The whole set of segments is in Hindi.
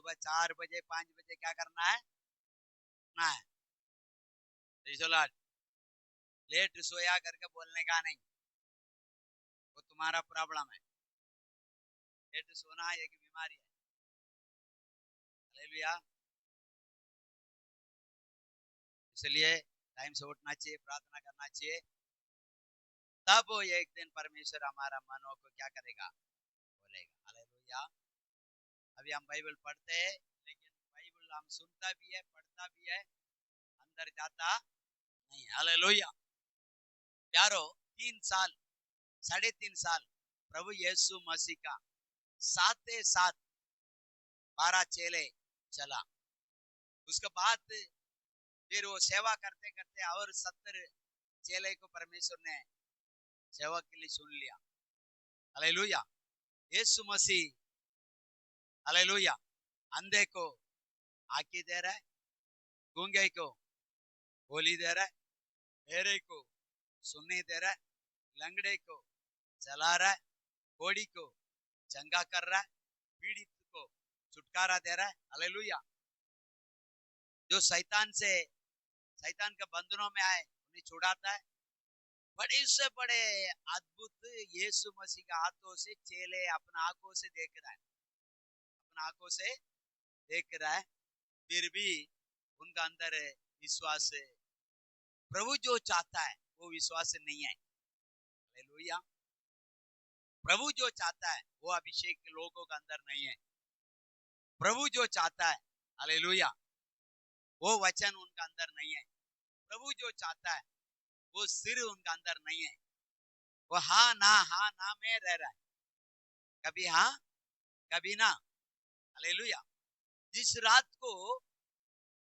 सुबह 4 बजे 5 बजे क्या करना है ना है। लेट सोया करके बोलने का नहीं, वो तुम्हारा प्रॉब्लम है। लेट सोना एक बीमारी है। हालेलुया। इसलिए टाइम से उठना चाहिए, प्रार्थना करना चाहिए, तब वो एक दिन परमेश्वर हमारा मनों को क्या करेगा, बोलेगा। हालेलुया। अभी हम बाइबल पढ़ते हैं, लेकिन बाइबल हम सुनता भी है, पढ़ता भी है, अंदर जाता नहीं। हालेलुया। प्यारो, 3 साल, 3.5 साल प्रभु यीशु मसीह का साथ साथ 12 चेले चला। उसके बाद फिर वो सेवा करते करते और 70 चेले को परमेश्वर ने सेवा के लिए चुन लिया। हालेलुया। यीशु मसीह, हालेलुया, अंधे को आंखें दे रहा है, गूंगे को बोली दे रहा है, बहरे को सुनने दे रहा है, लंगड़े को चला रहा है, कोड़ी को चंगा कर रहा है, पीड़ित को छुटकारा दे रहा है। हालेलुया। जो शैतान के बंधनों में आए उन्हें छुड़ाता है। बड़े से बड़े अद्भुत यीशु मसीह के हाथों से चेले अपना आंखों से देख रहा है, अपना आंखों से देख रहा है, फिर भी उनका अंदर विश्वास है। प्रभु जो चाहता है वो विश्वास नहीं है। हालेलुया। प्रभु जो चाहता है वो अभिषेक लोगों के अंदर नहीं है। प्रभु जो चाहता है, हालेलुया, वो वचन उनका अंदर नहीं है। प्रभु जो चाहता है वो सिर उनका अंदर नहीं है। वो हाँ ना में रह रहा है, कभी हाँ कभी ना। हालेलुया। जिस रात को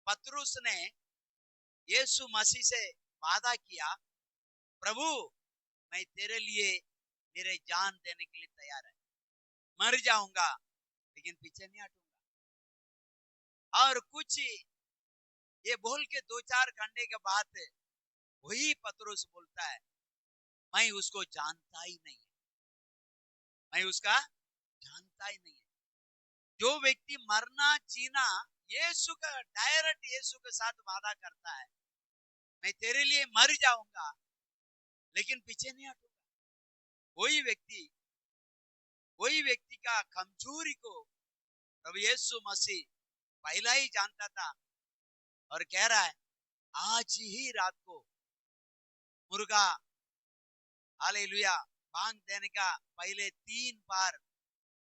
पतरुस ने यीशु मसीह से वादा किया, प्रभु मैं तेरे लिए मेरे जान देने के लिए तैयार है, मर जाऊंगा लेकिन पीछे नहीं हटूंगा। और कुछ ये बोल के 2-4 घंटे के बाद वही पतरुस बोलता है, मैं उसको जानता ही नहीं है, मैं उसका जानता ही नहीं है। जो व्यक्ति मरना जीना यीशु का डायरेक्ट यीशु के साथ वादा करता है, मैं तेरे लिए मर जाऊंगा लेकिन पीछे नहीं हटूंगा, वही व्यक्ति का कमजोरी को प्रभु यीशु मसीह पहला ही जानता था और कह रहा है, आज ही रात को मुर्गा, हालेलुया, बांग देने का पहले 3 बार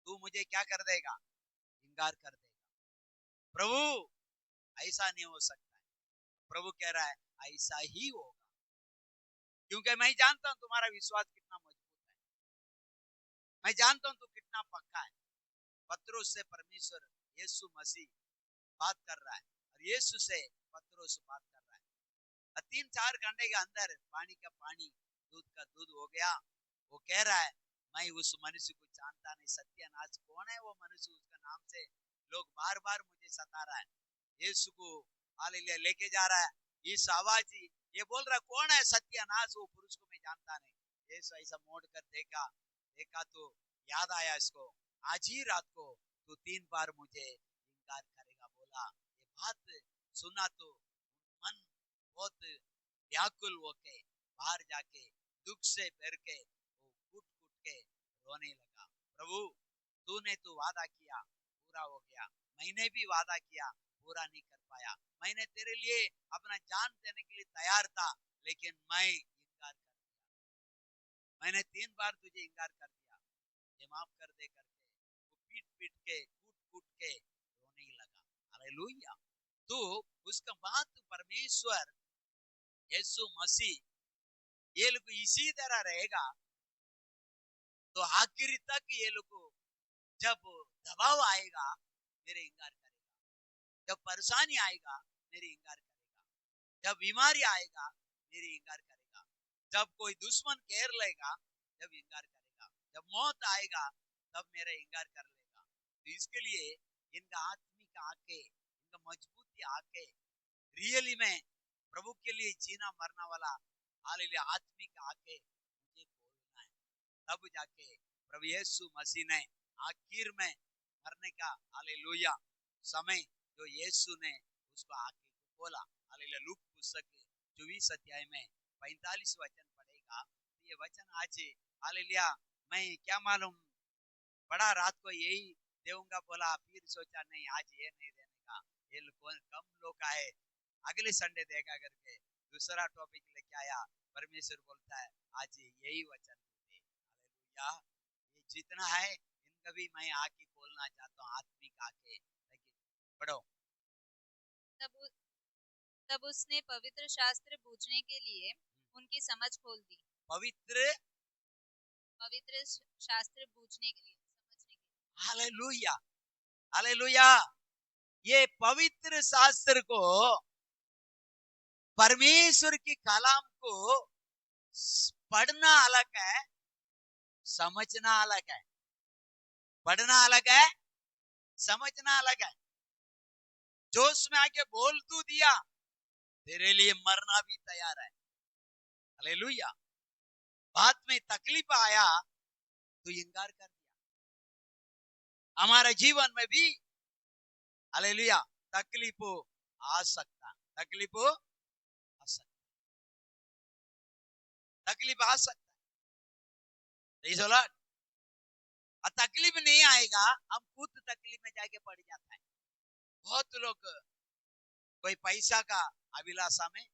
तू मुझे क्या कर देगा, इनकार कर देगा। प्रभु ऐसा नहीं हो सकता है। प्रभु कह रहा है ऐसा ही होगा, क्योंकि मैं जानता हूं तुम्हारा विश्वास कितना मजबूत है, मैं जानता हूं तू कितना पक्का है। पतरुस से परमेश्वर यीशु मसीह बात कर रहा है और यीशु से पतरुस बात कर रहा है। 3-4 घंटे के अंदर पानी का पानी, दूध का दूध हो गया। वो कह रहा है, मैं उस मनुष्य को जानता नहीं, सत्यानाश कौन है वो मनुष्य, उसका नाम से लोग बार बार मुझे सता रहा है। यीशु को हालेलुया लेके जा रहा है, इस आवाज ये बोल रहा कौन है सत्यानाश, वो पुरुष को मैं जानता नहीं। यीशु ऐसा मोड़ कर देखा तो याद आया इसको, आज ही रात को तू 3 बार मुझे इनकार करेगा बोला। ये बात सुना तो मन बहुत व्याकुल होके बाहर जाके दुख से भर के वो कूट कूट के रोने लगा। प्रभु तूने तो वादा किया पूरा हो गया, मैंने भी वादा किया पूरा नहीं कर पाया, मैंने तेरे लिए अपना जान देने के लिए तैयार था लेकिन मैं इनकार कर दिया, मैंने 3 बार तुझे इनकार कर दिया, ये माफ कर दे करके वो पीट पीट के कूट कूट के रोने लगा। हालेलुया। तो उसका बाद परमेश्वर यीशु मसीह ये लोग इसी तरह रहेगा तो आखिरी तक ये लोग को जब दबाव आएगा मेरे इंकार करेगा, जब परेशानी आएगा मेरी इंकार करेगा, जब बीमारी आएगा मेरी इंकार करेगा, जब कोई दुश्मन घेर लेगा जब इंकार करेगा, जब मौत आएगा तब मेरा इंकार कर लेगा। तो इसके लिए इनका आत्मिक आके, इनका मजबूती आके रियली में प्रभु के लिए जीना मरना वाला हालेलुया आत्मिक आके मुझे बोलना है, तब जाके प्रभु यीशु मसीह ने आखिर में मरने का हालेलुया समय जो यीशु ने उसको आके बोला। हालेलुया। लूक पुस्तक 24 अध्याय में 45 वचन पढ़ेगा। ये वचन आज हालेलुया मैं क्या मालूम बड़ा रात को यही देऊंगा बोला, फिर सोचा नहीं आज ये नहीं देने का, ये कम लोग आए, अगले संडे देगा करके दूसरा टॉपिक लेके आया। परमेश्वर बोलता है आज यही वचन दे। हालेलुया। ये जितना है इनका भी मैं आके बोलना चाहता हूँ, आत्मिक आके। लेकिन पढ़ो। तब तब उसने पवित्र शास्त्र बूझने के लिए उनकी समझ खोल दी। पवित्र पवित्र शास्त्र बूझने के लिए, समझने के लिए। हालेलुया। हालेलुया। ये पवित्र शास्त्र को, परमेश्वर की कलाम को पढ़ना अलग है, समझना अलग है। पढ़ना अलग है, समझना अलग है। जोश में आके बोल तू दिया, तेरे लिए मरना भी तैयार है। हालेलुया। बाद में तकलीफ आया तो इनकार कर दिया। हमारे जीवन में भी हालेलुया तकलीफ आ सकता, तकलीफ आ सकता, तकलीफ आ सकता है। तकलीफ नहीं आएगा, हम खुद तकलीफ में जाके पड़ जाता है। बहुत लोग कोई पैसा का अभिलाषा में,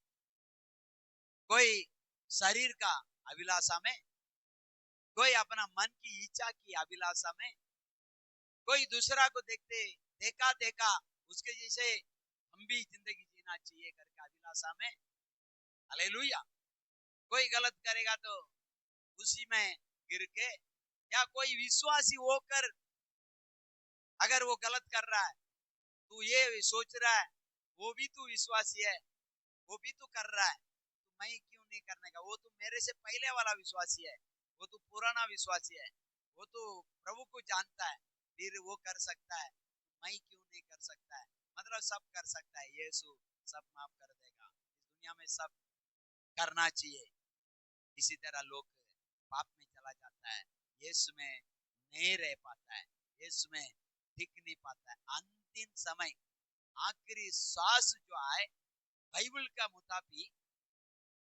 कोई शरीर का अभिलाषा में, कोई अपना मन की इच्छा की अभिलाषा में, कोई दूसरा को देखते देखा देखा उसके जैसे हम भी जिंदगी जीना चाहिए करके अभिलाषा में। हालेलुया। कोई गलत करेगा तो उसी में गिर के, या कोई विश्वासी होकर अगर वो गलत कर रहा है तू ये सोच रहा है वो भी तू विश्वासी है, वो भी तू कर रहा है, तो मैं क्यों नहीं करने का, वो तो मेरे से पहले वाला विश्वासी है, वो तो पुराना विश्वासी है, वो तो प्रभु को जानता है, फिर वो कर सकता है, मैं क्यों नहीं कर सकता है। मतलब सब कर सकता है, यीशु सब माफ कर देगा, इस दुनिया में सब करना चाहिए। इसी तरह लोग पाप में चला जाता है, यीशु में नहीं रह पाता है, यीशु में दिख नहीं पाता है। अंतिम समय आखिरी सांस जो आए, बाइबल का मुताबिक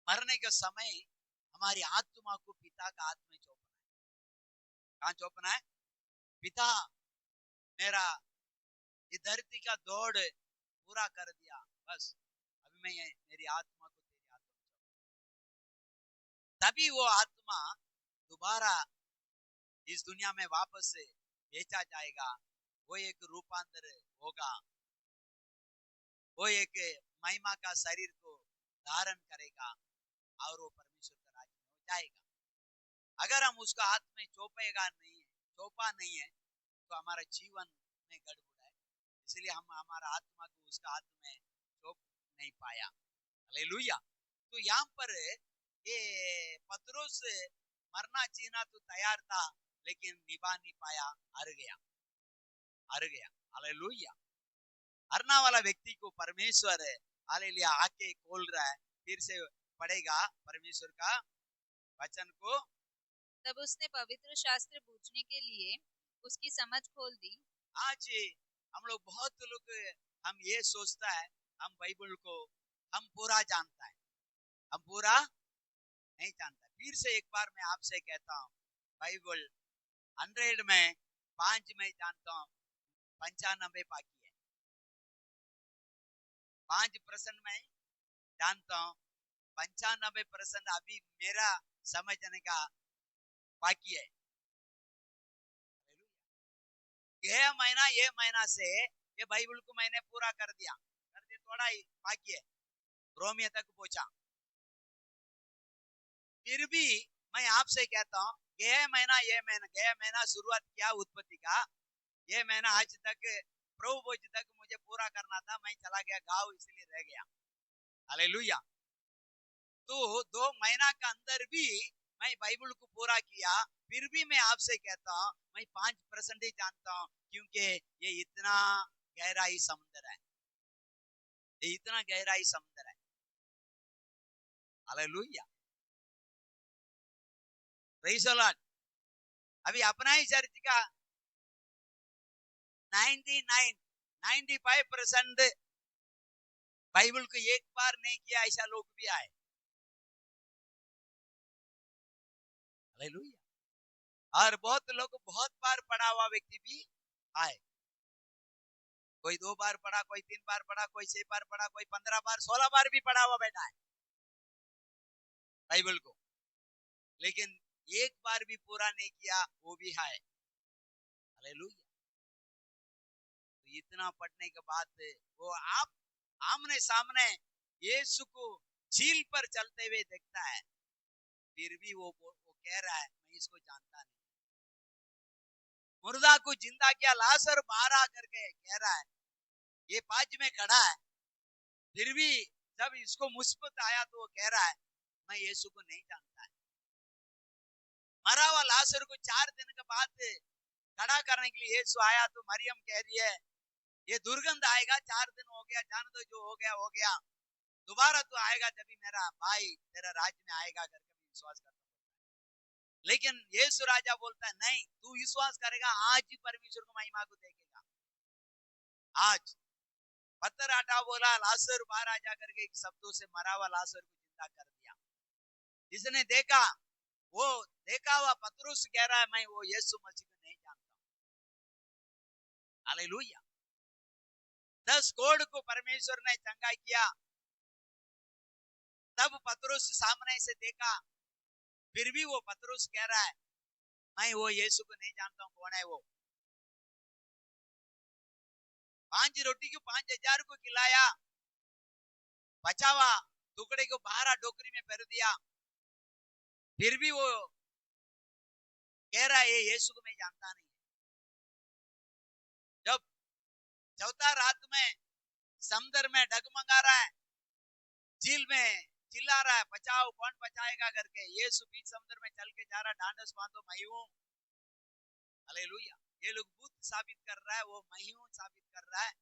मरने के समय हमारी आत्मा को पिता का हाथ में सौंपना है। कहाँ सौंपना है? पिता मेरा ये धरती का दौड़ पूरा कर दिया, बस अभी मैं मेरी आत्मा को तेरी हाथ में सौंपता। तभी वो आत्मा दोबारा इस दुनिया में वापस से भेजा जाएगा, वो एक रूपांतर होगा, वो एक महिमा का शरीर को धारण करेगा और वो परमेश्वर का राज्य में हो जाएगा। अगर हम उसका हाथ में सौंपा नहीं है तो हमारा जीवन में गड़बड़ है। इसलिए हम हमारा आत्मा को उसका हाथ में सौंप नहीं पाया। हालेलुया। तो यहाँ पर ये पतरस मरना जीना तो तैयार था, लेकिन निभा नहीं पाया, हार गया, हार गया। हालेलुया। हारना वाला व्यक्ति को परमेश्वर हालेलुया आके खोल रहा है। फिर से पढ़ेगा परमेश्वर का वचन को। तब उसने पवित्र शास्त्र बूझने के लिए उसकी समझ खोल दी। आज हम लोग बहुत लोग हम ये सोचता है हम बाइबल को हम पूरा जानता है, हम पूरा नहीं जानता। फिर से एक बार मैं आपसे कहता हूँ, बाइबल 100 में 5 में जानता हूँ, 95 बाकी है। 5% में जानता हूँ, 95% अभी मेरा समझने का बाकी है। ये महीना से ये बाइबल को मैंने पूरा कर दिया, थोड़ा ही बाकी है, रोमियो तक पहुंचा। फिर भी मैं आपसे कहता हूँ ये महीना शुरुआत किया उत्पत्ति का, ये महीना आज तक प्रभु भोज तक मुझे पूरा करना था, मैं चला गया गाँव इसलिए रह गया। हालेलुया। तो 2 महीना के अंदर भी मैं बाइबल को पूरा किया, फिर भी मैं आपसे कहता हूँ मैं 5% ही जानता हूँ, क्योंकि ये इतना गहराई समुद्र है, ये इतना गहराई समुद्र है। हालेलुया। Praise the Lord. अभी अपना ही चर्च का 99 95% बाइबल को एक बार नहीं किया ऐसा लोग भी आए। हालेलुया। और बहुत लोग बहुत बार पढ़ा हुआ व्यक्ति भी आए। कोई 2 बार पढ़ा, कोई 3 बार पढ़ा, कोई 6 बार पढ़ा, कोई 15 बार 16 बार भी पढ़ा हुआ बैठा है बाइबल को, लेकिन एक बार भी पूरा नहीं किया वो भी है। हालेलुया। तो इतना पढ़ने के बाद वो आप आमने सामने यीशु को झील पर चलते हुए देखता है, फिर भी वो कह रहा है मैं इसको जानता नहीं। मुर्दा को जिंदा किया, लाजर बाहर आकर के कह रहा है ये पाज में खड़ा है, फिर भी जब इसको मुसीबत आया तो वो कह रहा है मैं यीशु को नहीं जानता है। मरा हुआ लाजर को 4 दिन के बाद खड़ा करने के लिए यीशु आया तो मरियम कह रही है ये दुर्गंध आएगा, 4 दिन हो गया, जान दो जो हो गया हो गया, दोबारा तो आएगा जब मेरा भाई तेरा राज्य में आएगा करके विश्वास करता हूं। लेकिन यीशु राजा बोलता है नहीं, तू विश्वास करेगा आज ही परमेश्वर को महिमा को देखेगा। आज पत्थर हटा बोला, लाजर बाहर आ जा करके शब्दों से मरा हुआ लाजर को जिंदा कर दिया। जिसने देखा वो देखा हुआ पतरस कह रहा है मैं वो यीशु मसीह को नहीं जानता हूं। हालेलुया। 10 कोढ़ को परमेश्वर ने चंगा किया, तब पतरस सामने से देखा, फिर भी वो पतरस कह रहा है मैं वो यीशु को नहीं जानता हूं। कौन है वो? 5 रोटी को 5000 को खिलाया, बचा हुआ टुकड़े को बाहर डोकरी में भर दिया, फिर भी वो कह रहा है ये यीशु को मैं जानता नहीं। जब चौथा रात में समुद्र में डगमगा रहा है, झील में चिल्ला रहा है बचाओ, कौन बचाएगा करके, यीशु बीच समुद्र में चल के जा रहा, ढांढस बांधो मैं हूं। हालेलुया। ये लोग बुद्ध साबित कर रहा है, वो मैं हूं साबित कर रहा है।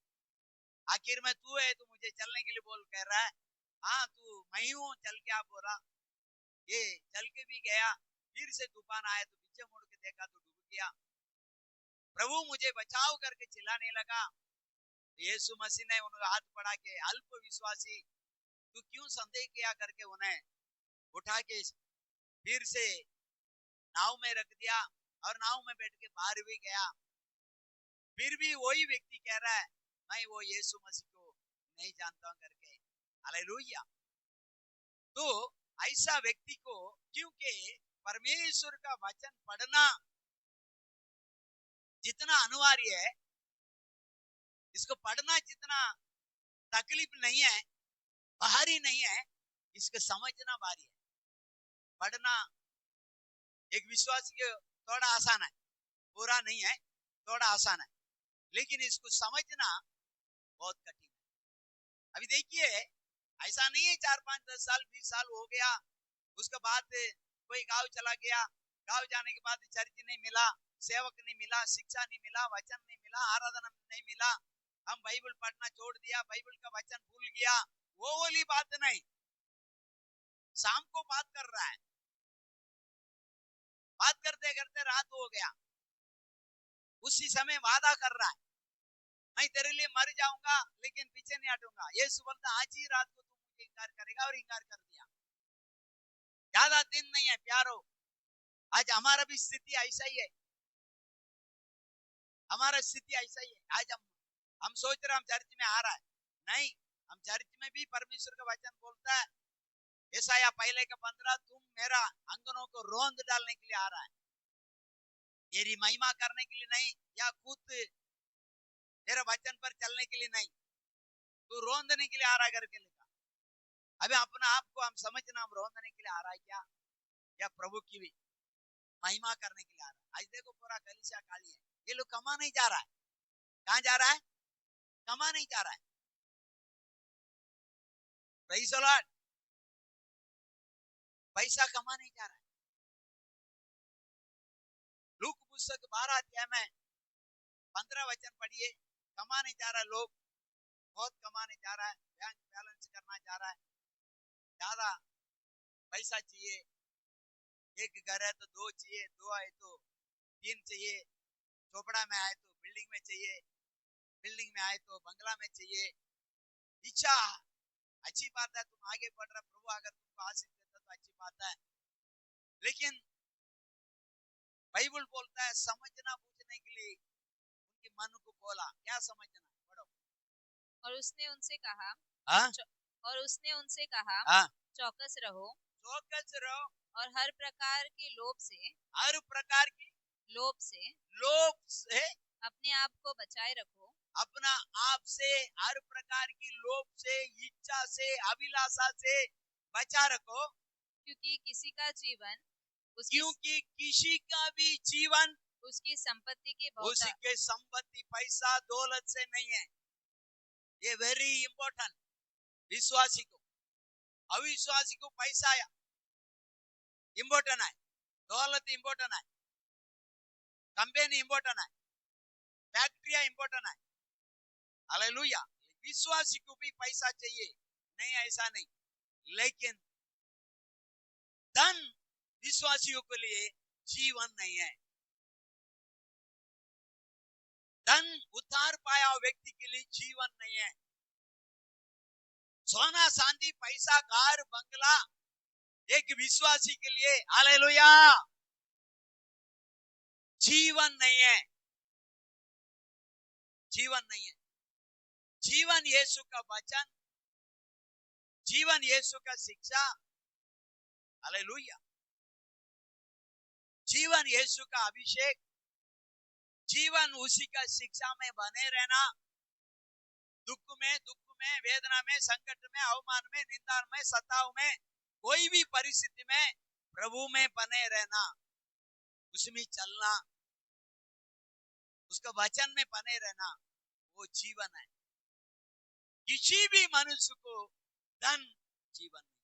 आखिर में तू है तो मुझे चलने के लिए बोल, कह रहा है हाँ तू मैं हूं, चल के आप बोला। ये चल के भी गया, फिर से तूफान आया तो पीछे मुड़ के देखा तो डूब गया। प्रभु मुझे बचाओ करके चिल्लाने लगा। यीशु मसीह ने उन्हें हाथ बढ़ा के अल्प विश्वासी तू क्यों संदेह किया करके उन्हें उठा के फिर से नाव में रख दिया और नाव में बैठ के बाहर भी गया। फिर भी वही व्यक्ति कह रहा है मैं वो यीशु मसीह को नहीं जानता हूं करके। हालेलुया। तो ऐसा व्यक्ति को, क्योंकि परमेश्वर का वचन पढ़ना जितना अनिवार्य है, इसको पढ़ना जितना तकलीफ नहीं है, भारी नहीं है, इसको समझना भारी है। पढ़ना एक विश्वासी के थोड़ा आसान है, पूरा नहीं है, थोड़ा आसान है, लेकिन इसको समझना बहुत कठिन है। अभी देखिए ऐसा नहीं है 4, 5, 10 साल 20 साल हो गया, उसके बाद कोई गांव चला गया, गांव जाने के बाद चर्च नहीं मिला, सेवक नहीं मिला, शिक्षा नहीं मिला, वचन नहीं मिला, आराधना नहीं मिला, हम बाइबल पढ़ना छोड़ दिया, बाइबल का वचन भूल गया, वो वाली बात नहीं। शाम को बात कर रहा है, बात करते करते रात हो गया, उसी समय वादा कर रहा है मैं तेरे लिए मर जाऊंगा लेकिन पीछे नहीं हटूंगा। यीशु बोलता आज ही रात को तू मुझे इंकार करेगा, और इंकार कर दिया। ज्यादा दिन नहीं है प्यारो, आज हमारा भी स्थिति ऐसा ही है, हमारा स्थिति ऐसा ही है। आज हम सोच रहे हम चर्च में आ रहा है, नहीं, हम चर्च में भी परमेश्वर का वचन बोलता है यशायाह पहले का 15 तुम मेरा अंगनों को रोंद डालने के लिए आ रहा है, मेरी महिमा करने के लिए नहीं, या खुद मेरे वचन पर चलने के लिए नहीं, तू रोंदने के लिए आ रहा है करके लिखा। अभी अपना आप को हम समझना हम रोंदने के लिए आ रहा है क्या, या प्रभु की भी महिमा करने के लिए आ रहा है। आज देखो पूरा कलीसिया खाली है, ये लोग कमा नहीं जा रहा है। कहाँ जा रहा है? कमा नहीं जा रहा है। Praise the Lord. पैसा कमा नहीं जा रहा है। लूक पुस्तक 12 अध्याय में 15 वचन पढ़िए, कमा नहीं जा रहा है, लोग बहुत कमाने जा रहा है, बैंक बैलेंस करना जा रहा है, ज्यादा पैसा चाहिए, एक घर है तो 2 चाहिए, 2 आए तो 3 चाहिए, झोपड़ा में आए तो बिल्डिंग में चाहिए, बिल्डिंग में आए तो बंगला में चाहिए, इच्छा अच्छी बात है, तुम आगे बढ़ रहे, प्रभु अगर तुमको आशीष देता तो अच्छी बात है, लेकिन बाइबल बोलता है समझना बूझने के लिए उनके मन को बोला, क्या समझना, पढ़ो। और उसने उनसे कहा हाँ चौ- और उसने उनसे कहा, हाँ, चौकस रहो चौकस रहो और हर प्रकार के हर प्रकार की लोभ से लोभ से अपने आप को बचाए रखो, अपना आप से, हर प्रकार की लोभ से, इच्छा से, अभिलाषा से बचा रखो, क्योंकि किसी का जीवन उसकी क्योंकि किसी का भी जीवन उसकी संपत्ति के बहुत उसके संपत्ति पैसा दौलत से नहीं है। ये वेरी इंपॉर्टेंट। विश्वासी को, अविश्वासी को पैसा इंपॉर्टेंट है, दौलत इंपॉर्टेंट है, कंपनी इंपॉर्टेंट है, फैक्ट्रिया इंपॉर्टेंट है, हालेलुया। विश्वासी को भी पैसा चाहिए, नहीं ऐसा नहीं, लेकिन धन विश्वासियों के लिए जीवन नहीं है। धन उद्धार पाया व्यक्ति के लिए जीवन नहीं है। सोना चांदी पैसा कार बंगला एक विश्वासी के लिए, हालेलुया, जीवन नहीं है, जीवन नहीं है। जीवन यीशु का वचन, जीवन यीशु का शिक्षा, हालेलुया, जीवन यीशु का अभिषेक, जीवन उसी का शिक्षा में बने रहना, दुख में वेदना में, संकट में, अवमान में, निंदा में, सताव में, कोई भी परिस्थिति में प्रभु में बने रहना, उसमें चलना, उसका वचन में बने रहना, वो जीवन है। किसी भी मनुष्य को धन जीवन नहीं,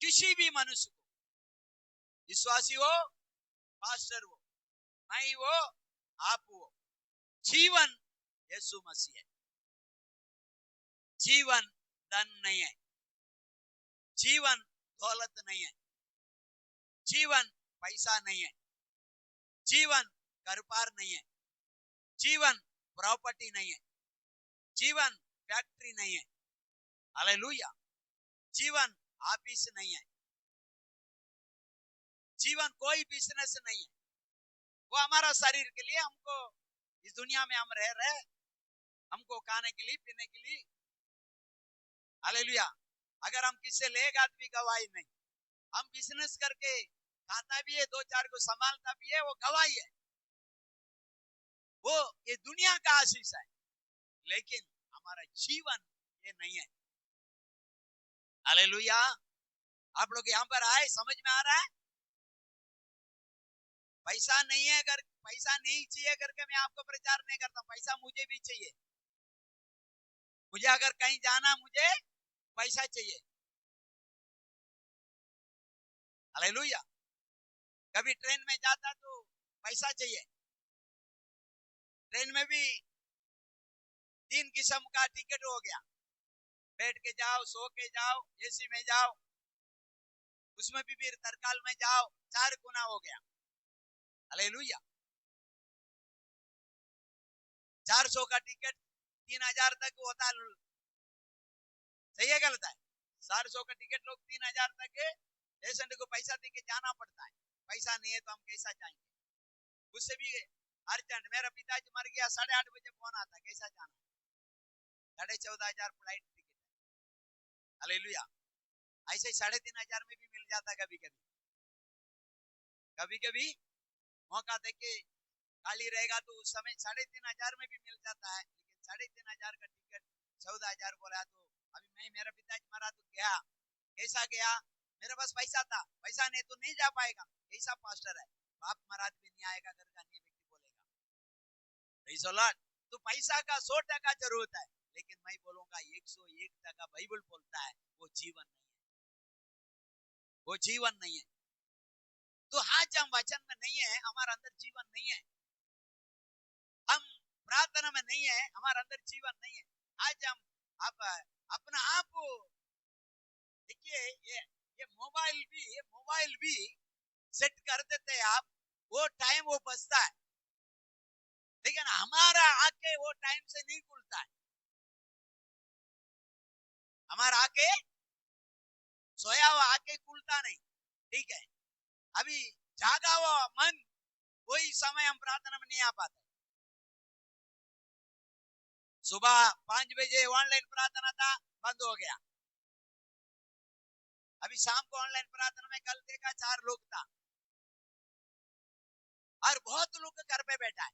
किसी भी मनुष्य को, विश्वासी हो, पास्टर हो, मैं हो, आप हो, जीवन यीशु मसीह है। जीवन धन नहीं है, जीवन दौलत नहीं है, जीवन पैसा नहीं है, जीवन घर पार नहीं है, जीवन प्रॉपर्टी नहीं है, जीवन फैक्ट्री नहीं है, हालेलुया, जीवन ऑफिस नहीं है, जीवन कोई बिजनेस नहीं है। वो हमारा शरीर के लिए, हमको इस दुनिया में हम रह रहे, हमको खाने के लिए, पीने के लिए, हालेलुया। अगर हम किससे लेगा भी गवाही नहीं, हम बिजनेस करके खाता भी है, दो चार को संभालता भी है, वो गवाही है, वो ये दुनिया का आशीष है, लेकिन हमारा जीवन ये नहीं है, हालेलुया। आप लोग यहाँ पर आए, समझ में आ रहा है? पैसा नहीं है, अगर पैसा नहीं चाहिए करके मैं आपको प्रचार नहीं करता हूँ, पैसा मुझे भी चाहिए, मुझे अगर कहीं जाना मुझे पैसा चाहिए, हालेलुया। कभी ट्रेन में जाता तो पैसा चाहिए, ट्रेन में भी 3 किस्म का टिकट हो गया, बैठ के जाओ, सो के जाओ, एसी में जाओ, उसमें भी फिर तत्काल में जाओ, 4 गुना हो गया, हालेलुया। 400 का टिकट 3000 तक होता है, सही है गलत है? 400 का टिकट लोग 3000 तक पेशेंट को पैसा दे के जाना पड़ता है, पैसा नहीं है तो हम कैसा जाएंगे? उससे भी अर्जेंट, मेरा पिताजी मर गया, 8:30 बजे फोन आता, कैसा जाना? 14,500 फ्लाइट टिकट है, हालेलुया। ऐसे 3,500 में भी मिल जाता कभी कभी, कभी कभी मौका देके खाली रहेगा तो उस समय 3,500 में भी मिल जाता है, लेकिन 3,500 का टिकट 14,000 बोला तो अभी मैं, मेरा पिताजी मरा तो गया, कैसा गया? मेरे पास पैसा था, पैसा नहीं तो नहीं जा पाएगा, कैसा पास्टर है, बाप महाराज भी नहीं आएगा, घर का नहीं व्यक्ति बोलेगा, प्रेज़ द लॉर्ड। तो पैसा का 100% जरूरत है, लेकिन मैं बोलूंगा 101% बाइबल बोलता है वो जीवन नहीं है, वो जीवन नहीं है। तो आज हम वचन में नहीं है, हमारे अंदर जीवन नहीं है, हम प्रार्थना में नहीं है, हमारे अंदर जीवन नहीं है। आज हम आप अपना आप देखिए, ये मोबाइल भी सेट कर देते हैं आप, वो टाइम वो बचता है, लेकिन हमारा आके वो टाइम से नहीं खुलता है। हमारा आके सोया हुआ आके खुलता नहीं। ठीक है, अभी जागा हुआ मन, वही समय हम प्रार्थना में नहीं आ पाते। सुबह 5 बजे ऑनलाइन प्रार्थना था, बंद हो गया। अभी शाम को ऑनलाइन प्रार्थना में कल देखा 4 लोग था, और बहुत लोग घर पे बैठा है।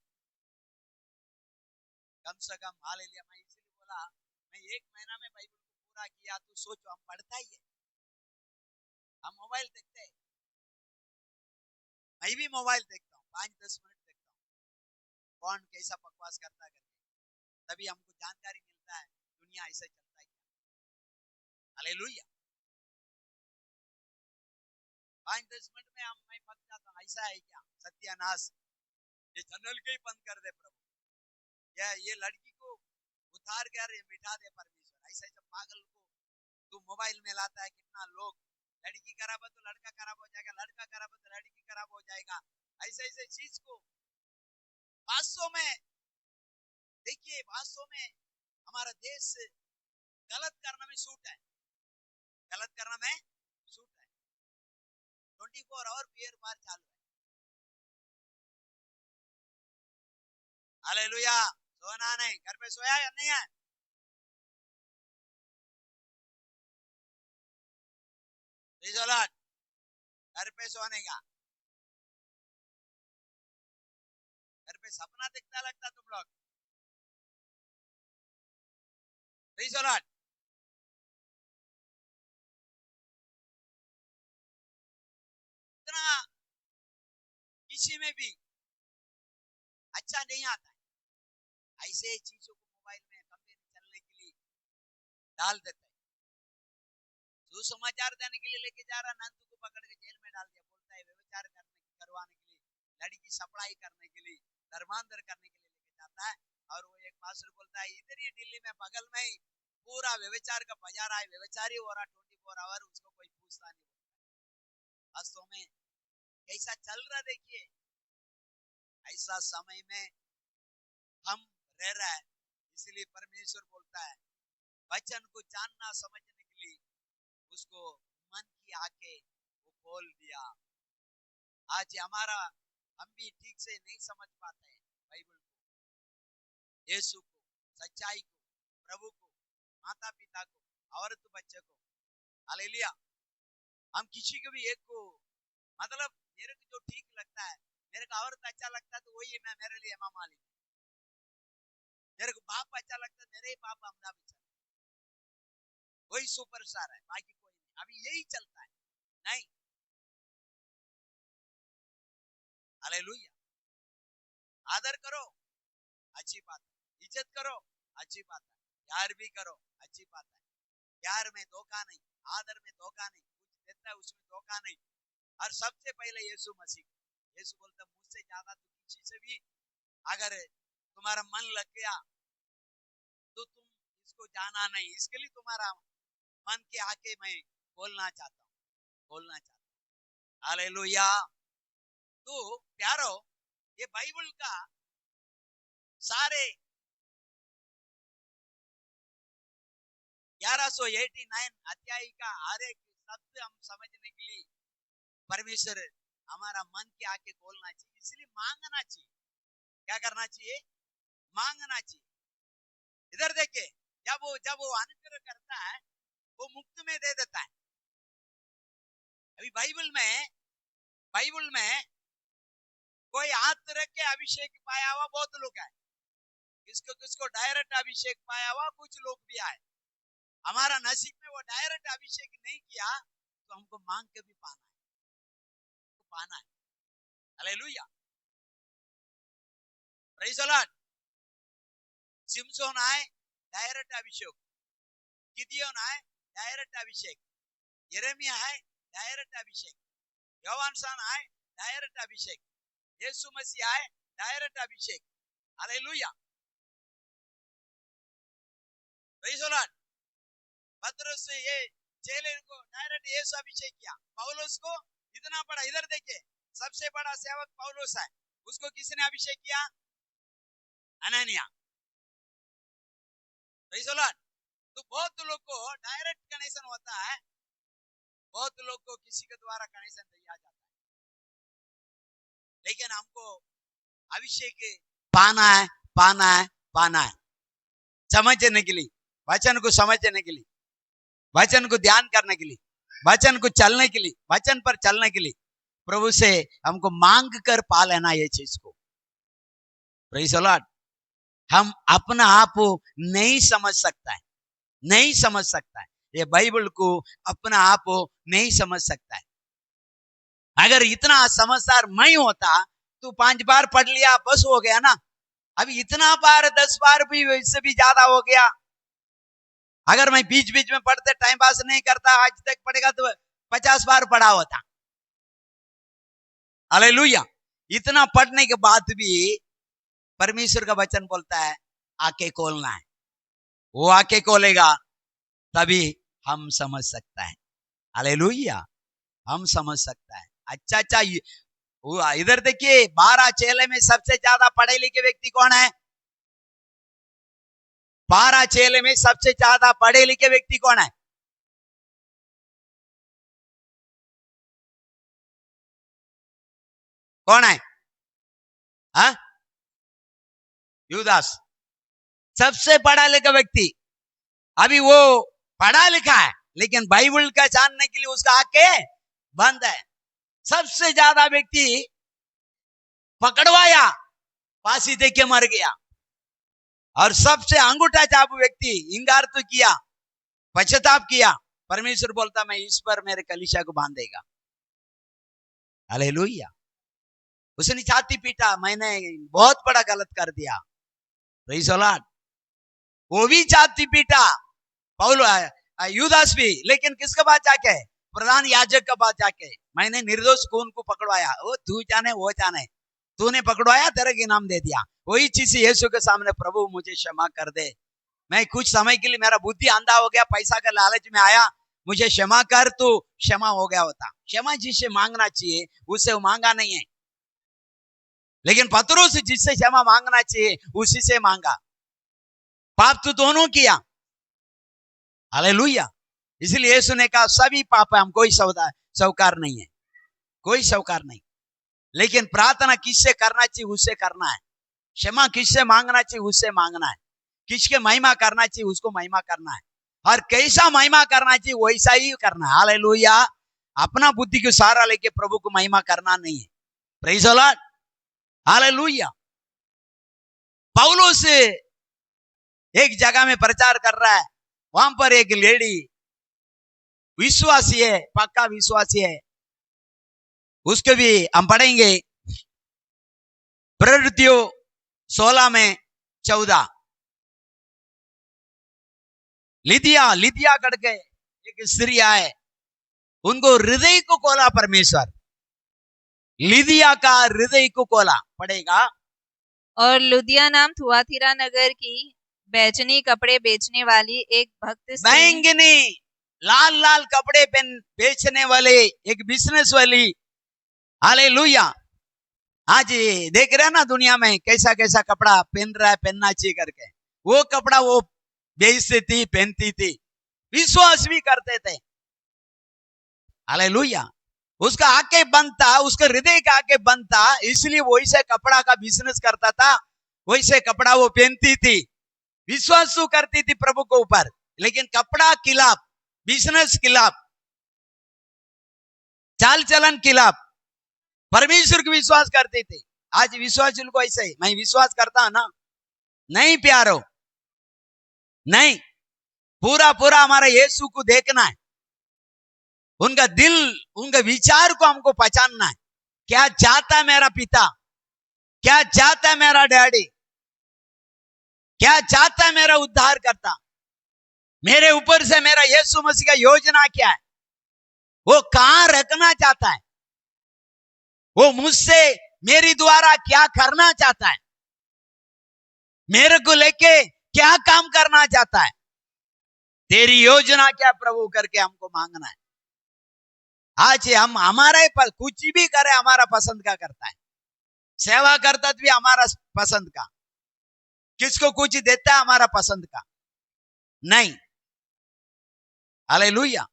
कम से कम हालेलुया, मैं इसीलिए बोला मैं 1 महीना में बाइबल को पूरा किया। तो सोचो, हम पढ़ता ही है, हम मोबाइल देखते हैं। मैं भी मोबाइल देखता हूँ, 5-10 मिनट देखता हूँ कौन कैसा बकवास करता है करके, तभी हमको जानकारी मिलता है दुनिया ऐसे चलता है क्या। हालेलुया, 5-10 मिनट में हम मैं पक जाता हूँ, ऐसा है क्या, सत्यानाश, ये चैनल के ही बंद कर दे प्रभु, या ये लड़की को उतार कर ये मिटा दे परमेश्वर। ऐसा ऐसा पागल को तू मोबाइल में लाता है। कितना लोग, लड़की खराब है तो लड़का खराब हो जाएगा, लड़का खराब है तो लड़की खराब हो जाएगा। ऐसे ऐसे चीज को वास्तव में देखिए, वास्तव में हमारा देश गलत करने में सूट है, गलत करने में सूट है। 24 आवर बियर बार चालू है। हालेलुया, सोना नहीं, घर पे सोया या नहीं है? घर पे सोने का, घर पे सपना दिखता लगता तुम लोग। इतना किसी में भी अच्छा नहीं आता है। ऐसे चीजों को मोबाइल में कंपेनी चलने के लिए डाल देता है। सुसमाचार देने के लिए लेके जा रहा, नंदू को पकड़ के जेल में डाल दिया। बोलता है व्यभिचार करवाने के लिए, लड़की सप्लाई करने के लिए, धर्मांतर करने के लिए लेके जाता है। और वो एक पास्टर बोलता है इधर ही दिल्ली में बगल में ही पूरा व्यभिचार का बाजार है, व्यभिचारी हो रहा 24 आवर, उसको कोई पूछता नहीं। वास्तव में कैसा चल रहा देखिए। ऐसा समय में हम रह रहा है, इसलिए परमेश्वर बोलता है वचन को जानना समझने के लिए उसको मन की आंखें वो खोल दिया। आज हमारा हम भी ठीक से नहीं समझ पाते हैं बाइबल को, यीशु को, सच्चाई को, प्रभु को, माता पिता को, औरत बच्चे को। हालेलुया, हम किसी को भी एक को, मतलब मेरे को जो ठीक लगता है, मेरे को औरत अच्छा लगता है तो वही मैं मेरे लिए हेमा मालिनी, मेरे को बाप अच्छा लगता है मेरे ही बाप अमिताभ बच्चन, वही सुपरस्टार है, बाकी कोई नहीं। अभी यही चलता है नहीं। हालेलुया, आदर करो अच्छी बात है, इज्जत करो अच्छी बात है, प्यार भी करो अच्छी बात है। प्यार में धोखा नहीं, आदर में धोखा नहीं, कुछ देता है उसमें धोखा नहीं। और सबसे पहले यीशु मसीह, यीशु बोलता मुझसे ज्यादा तो किसी से भी अगर तुम्हारा मन लग गया तो तुम इसको जाना नहीं, इसके लिए तुम्हारा मन के आके मैं बोलना चाहता हूँ, बोलना चाहता हूँ। हालेलुया। तो प्यारो, ये बाइबल का सारे 1189 अध्याय का हर एक शब्द हम समझने के लिए परमेश्वर हमारा मन के आके खोलना चाहिए, इसलिए मांगना चाहिए। क्या करना चाहिए? मांगना चाहिए। इधर देखिए, जब वो अनुग्रह करता है वो मुफ्त में दे देता है। अभी बाइबल में कोई हाथ रख के अभिषेक पाया हुआ बहुत लोग है, किसको किसको डायरेक्ट अभिषेक पाया हुआ कुछ लोग भी आए। हमारा नसीब में वो डायरेक्ट अभिषेक नहीं किया तो हमको मांग के भी पाना है, तो पाना है। Hallelujah, praise the Lord. Samson आए डायरेक्ट अभिषेक, गिदियोन आए डायरेक्ट अभिषेक, यिर्मयाह है डायरेक्ट अभिषेक, योहानसन आए डायरेक्ट अभिषेक, यीशु मसीह आए direct Abhishek. Hallelujah, praise the Lord. पतरस से ये चेले को डायरेक्ट यीशु अभिषेक किया, पौलुस को इतना बड़ा, इधर देखिए सबसे बड़ा सेवक पौलुस है, उसको किसने अभिषेक किया? अनन्या। Praise the Lord। तो बहुत लोग को डायरेक्ट कनेक्शन होता है, बहुत लोग को किसी के द्वारा कनेक्शन दिया जाता है, लेकिन हमको अभिषेक पाना है, पाना है, पाना है, समझने के लिए, वचन को समझने के लिए, वचन को ध्यान करने के लिए, वचन को चलने के लिए, वचन पर चलने के लिए प्रभु से हमको मांग कर पा लेना ये चीज को। Praise the Lord. हम अपना आप नहीं समझ सकता है, नहीं समझ सकता है, ये बाइबल को अपना आप नहीं समझ सकता है। अगर इतना समझदार मैं होता तो 5 बार पढ़ लिया बस हो गया ना। अभी इतना बार 10 बार भी, इससे भी ज्यादा हो गया। अगर मैं बीच बीच में पढ़ते टाइम पास नहीं करता, आज तक पढ़ेगा तो 50 बार पढ़ा होता। हालेलुया। इतना पढ़ने के बाद भी परमेश्वर का वचन बोलता है आके खोलना है, वो आके खोलेगा तभी हम समझ सकता है। हालेलुया, हम समझ सकता है। अच्छा, इधर देखिए 12 चेले में सबसे ज्यादा पढ़े लिखे व्यक्ति कौन है? 12 चेले में सबसे ज्यादा पढ़े लिखे व्यक्ति कौन है? कौन है? हाँ, यूदास सबसे पढ़ा लिखा व्यक्ति। अभी वो पढ़ा लिखा है लेकिन बाइबल का जानने के लिए उसका आंखें बंद है। सबसे ज्यादा व्यक्ति पकड़वाया, फांसी दे के मर गया, और सबसे अंगूठा चापू व्यक्ति इंकार तो किया, पश्चाताप किया। परमेश्वर बोलता मैं इस पर मेरे कलीसिया को बांधेगा। हालेलुया। उसने छाती पीटा, मैंने बहुत बड़ा गलत कर दिया। Praise the Lord. वो भी छाती पीटा, पौल यूदास भी, लेकिन किसके पास जाके? प्रधान याजक के पास जाके मैंने निर्दोष खून को पकड़वाया। वो तू जाने वो जाने, तूने पकड़वाया, तेरे को इनाम दे दिया। वही चीज यीशु के सामने, प्रभु मुझे क्षमा कर दे, मैं कुछ समय के लिए मेरा बुद्धि अंधा हो गया, पैसा का लालच में आया, मुझे क्षमा कर, तो क्षमा हो गया होता। क्षमा जिससे मांगना चाहिए उससे वो मांगा नहीं है, लेकिन पतरस जिससे क्षमा मांगना चाहिए उसी से मांगा। पाप तो दोनों किया। हालेलुया। इसलिए यीशु ने कहा सभी पाप है, हम कोई सौकार नहीं है, कोई सौकार नहीं। लेकिन प्रार्थना किससे करना चाहिए उससे करना है, क्षमा किससे मांगना चाहिए उससे मांगना है, किसके महिमा करना चाहिए उसको महिमा करना है, और कैसा महिमा करना चाहिए वैसा ही करना है। हालेलुया। अपना बुद्धि को सहारा लेके प्रभु को महिमा करना नहीं है। Praise the Lord. हालेलुया। पौलुस एक जगह में प्रचार कर रहा है, वहां पर एक लेडी विश्वासी है, पक्का विश्वासी है, उसके भी हम पढ़ेंगे प्रवृत्तियों 16 में 14। लिदिया करके एक स्त्री है, उनको हृदय को खोला परमेश्वर, लिदिया का हृदय को खोला। पढ़ेगा। और लुदिया नाम थुआथिरा नगर की बैंगनी कपड़े बेचने वाली एक भक्त स्त्री, बैंगनी लाल लाल कपड़े बेचने वाले एक बिजनेस वाली। हालेलुया। आज देख रहे हैं ना दुनिया में कैसा कैसा कपड़ा पहन रहा है, पहनना चाहिए करके, वो कपड़ा वो बेचती थी, पहनती थी, विश्वास भी करते थे। हालेलुया। उसका आंखें बंद था, उसका हृदय का आंखें बंद था, इसलिए वैसे कपड़ा का बिजनेस करता था, वैसे कपड़ा वो पहनती थी, विश्वास तो करती थी प्रभु के ऊपर, लेकिन कपड़ा खिलाफ, बिजनेस खिलाफ, चाल चलन खिलाफ, परमेश्वर को विश्वास करते थे। आज विश्वास को ऐसे ही, मैं विश्वास करता हूं ना, नहीं प्यारो, नहीं, पूरा पूरा हमारा यीशु को देखना है, उनका दिल, उनका विचार को हमको पहचानना है। क्या चाहता है मेरा पिता, क्या चाहता है मेरा डैडी, क्या चाहता है मेरा उद्धार करता, मेरे ऊपर से मेरा यीशु मसीह का योजना क्या है, वो कहां रखना चाहता है, वो मुझसे मेरी द्वारा क्या करना चाहता है, मेरे को लेके क्या काम करना चाहता है, तेरी योजना क्या प्रभु करके हमको मांगना है। आज हम हमारे पर कुछ भी करे हमारा पसंद का करता है, सेवा करता भी हमारा पसंद का, किसको कुछ देता है हमारा पसंद का? नहीं। हालेलुया।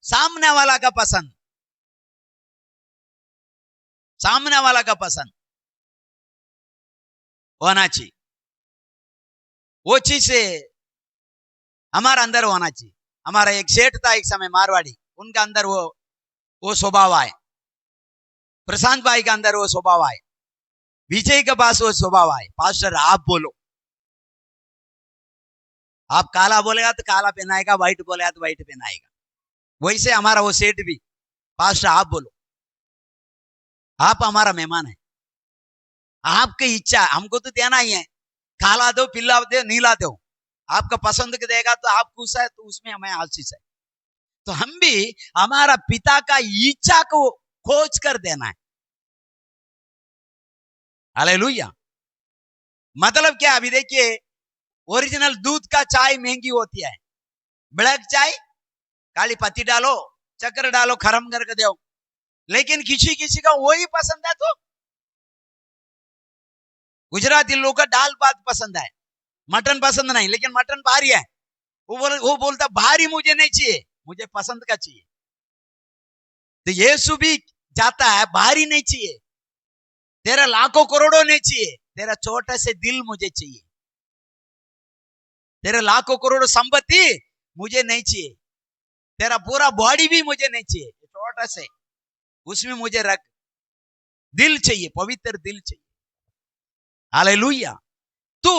सामने वाला का पसंद, सामने वाला का पसंद होना चाहिए। वो चीज से हमारा अंदर होना चाहिए। हमारा एक सेठ था एक समय, मारवाड़ी, उनका अंदर वो स्वभाव आए। प्रशांत भाई का अंदर वो स्वभाव आए। विजय के पास वो स्वभाव आए, पास्टर आप बोलो। आप काला बोलेगा तो काला पहनाएगा, व्हाइट बोलेगा तो व्हाइट पहनाएगा। वैसे हमारा वो सेठ भी, पास्टर आप बोलो, आप हमारा मेहमान है, आपकी इच्छा हमको तो देना ही है। काला दो, पीला दो, नीला दो, आपका पसंद के देगा तो आप खुश है, तो उसमें हमें आशीष है। तो हम भी हमारा पिता का इच्छा को खोज कर देना है। हालेलुया। मतलब क्या? अभी देखिए, ओरिजिनल दूध का चाय महंगी होती है, ब्लैक चाय काली पत्ती डालो, चक्कर डालो, खरम करके दो। लेकिन किसी किसी का वही पसंद है। तो गुजराती लोगों का दाल भात पसंद है, मटन पसंद नहीं। लेकिन मटन भारी है, वो बोलता भारी मुझे नहीं चाहिए, मुझे पसंद का चाहिए। तो यीशु भी जाता है, भारी नहीं चाहिए, तेरा लाखों करोड़ों नहीं चाहिए, तेरा छोटे से दिल मुझे चाहिए। तेरा लाखों करोड़ों संपत्ति मुझे नहीं चाहिए, तेरा पूरा बॉडी भी मुझे नहीं चाहिए, छोटा से उसमें मुझे रख, दिल चाहिए, पवित्र दिल चाहिए। हालेलुया। तो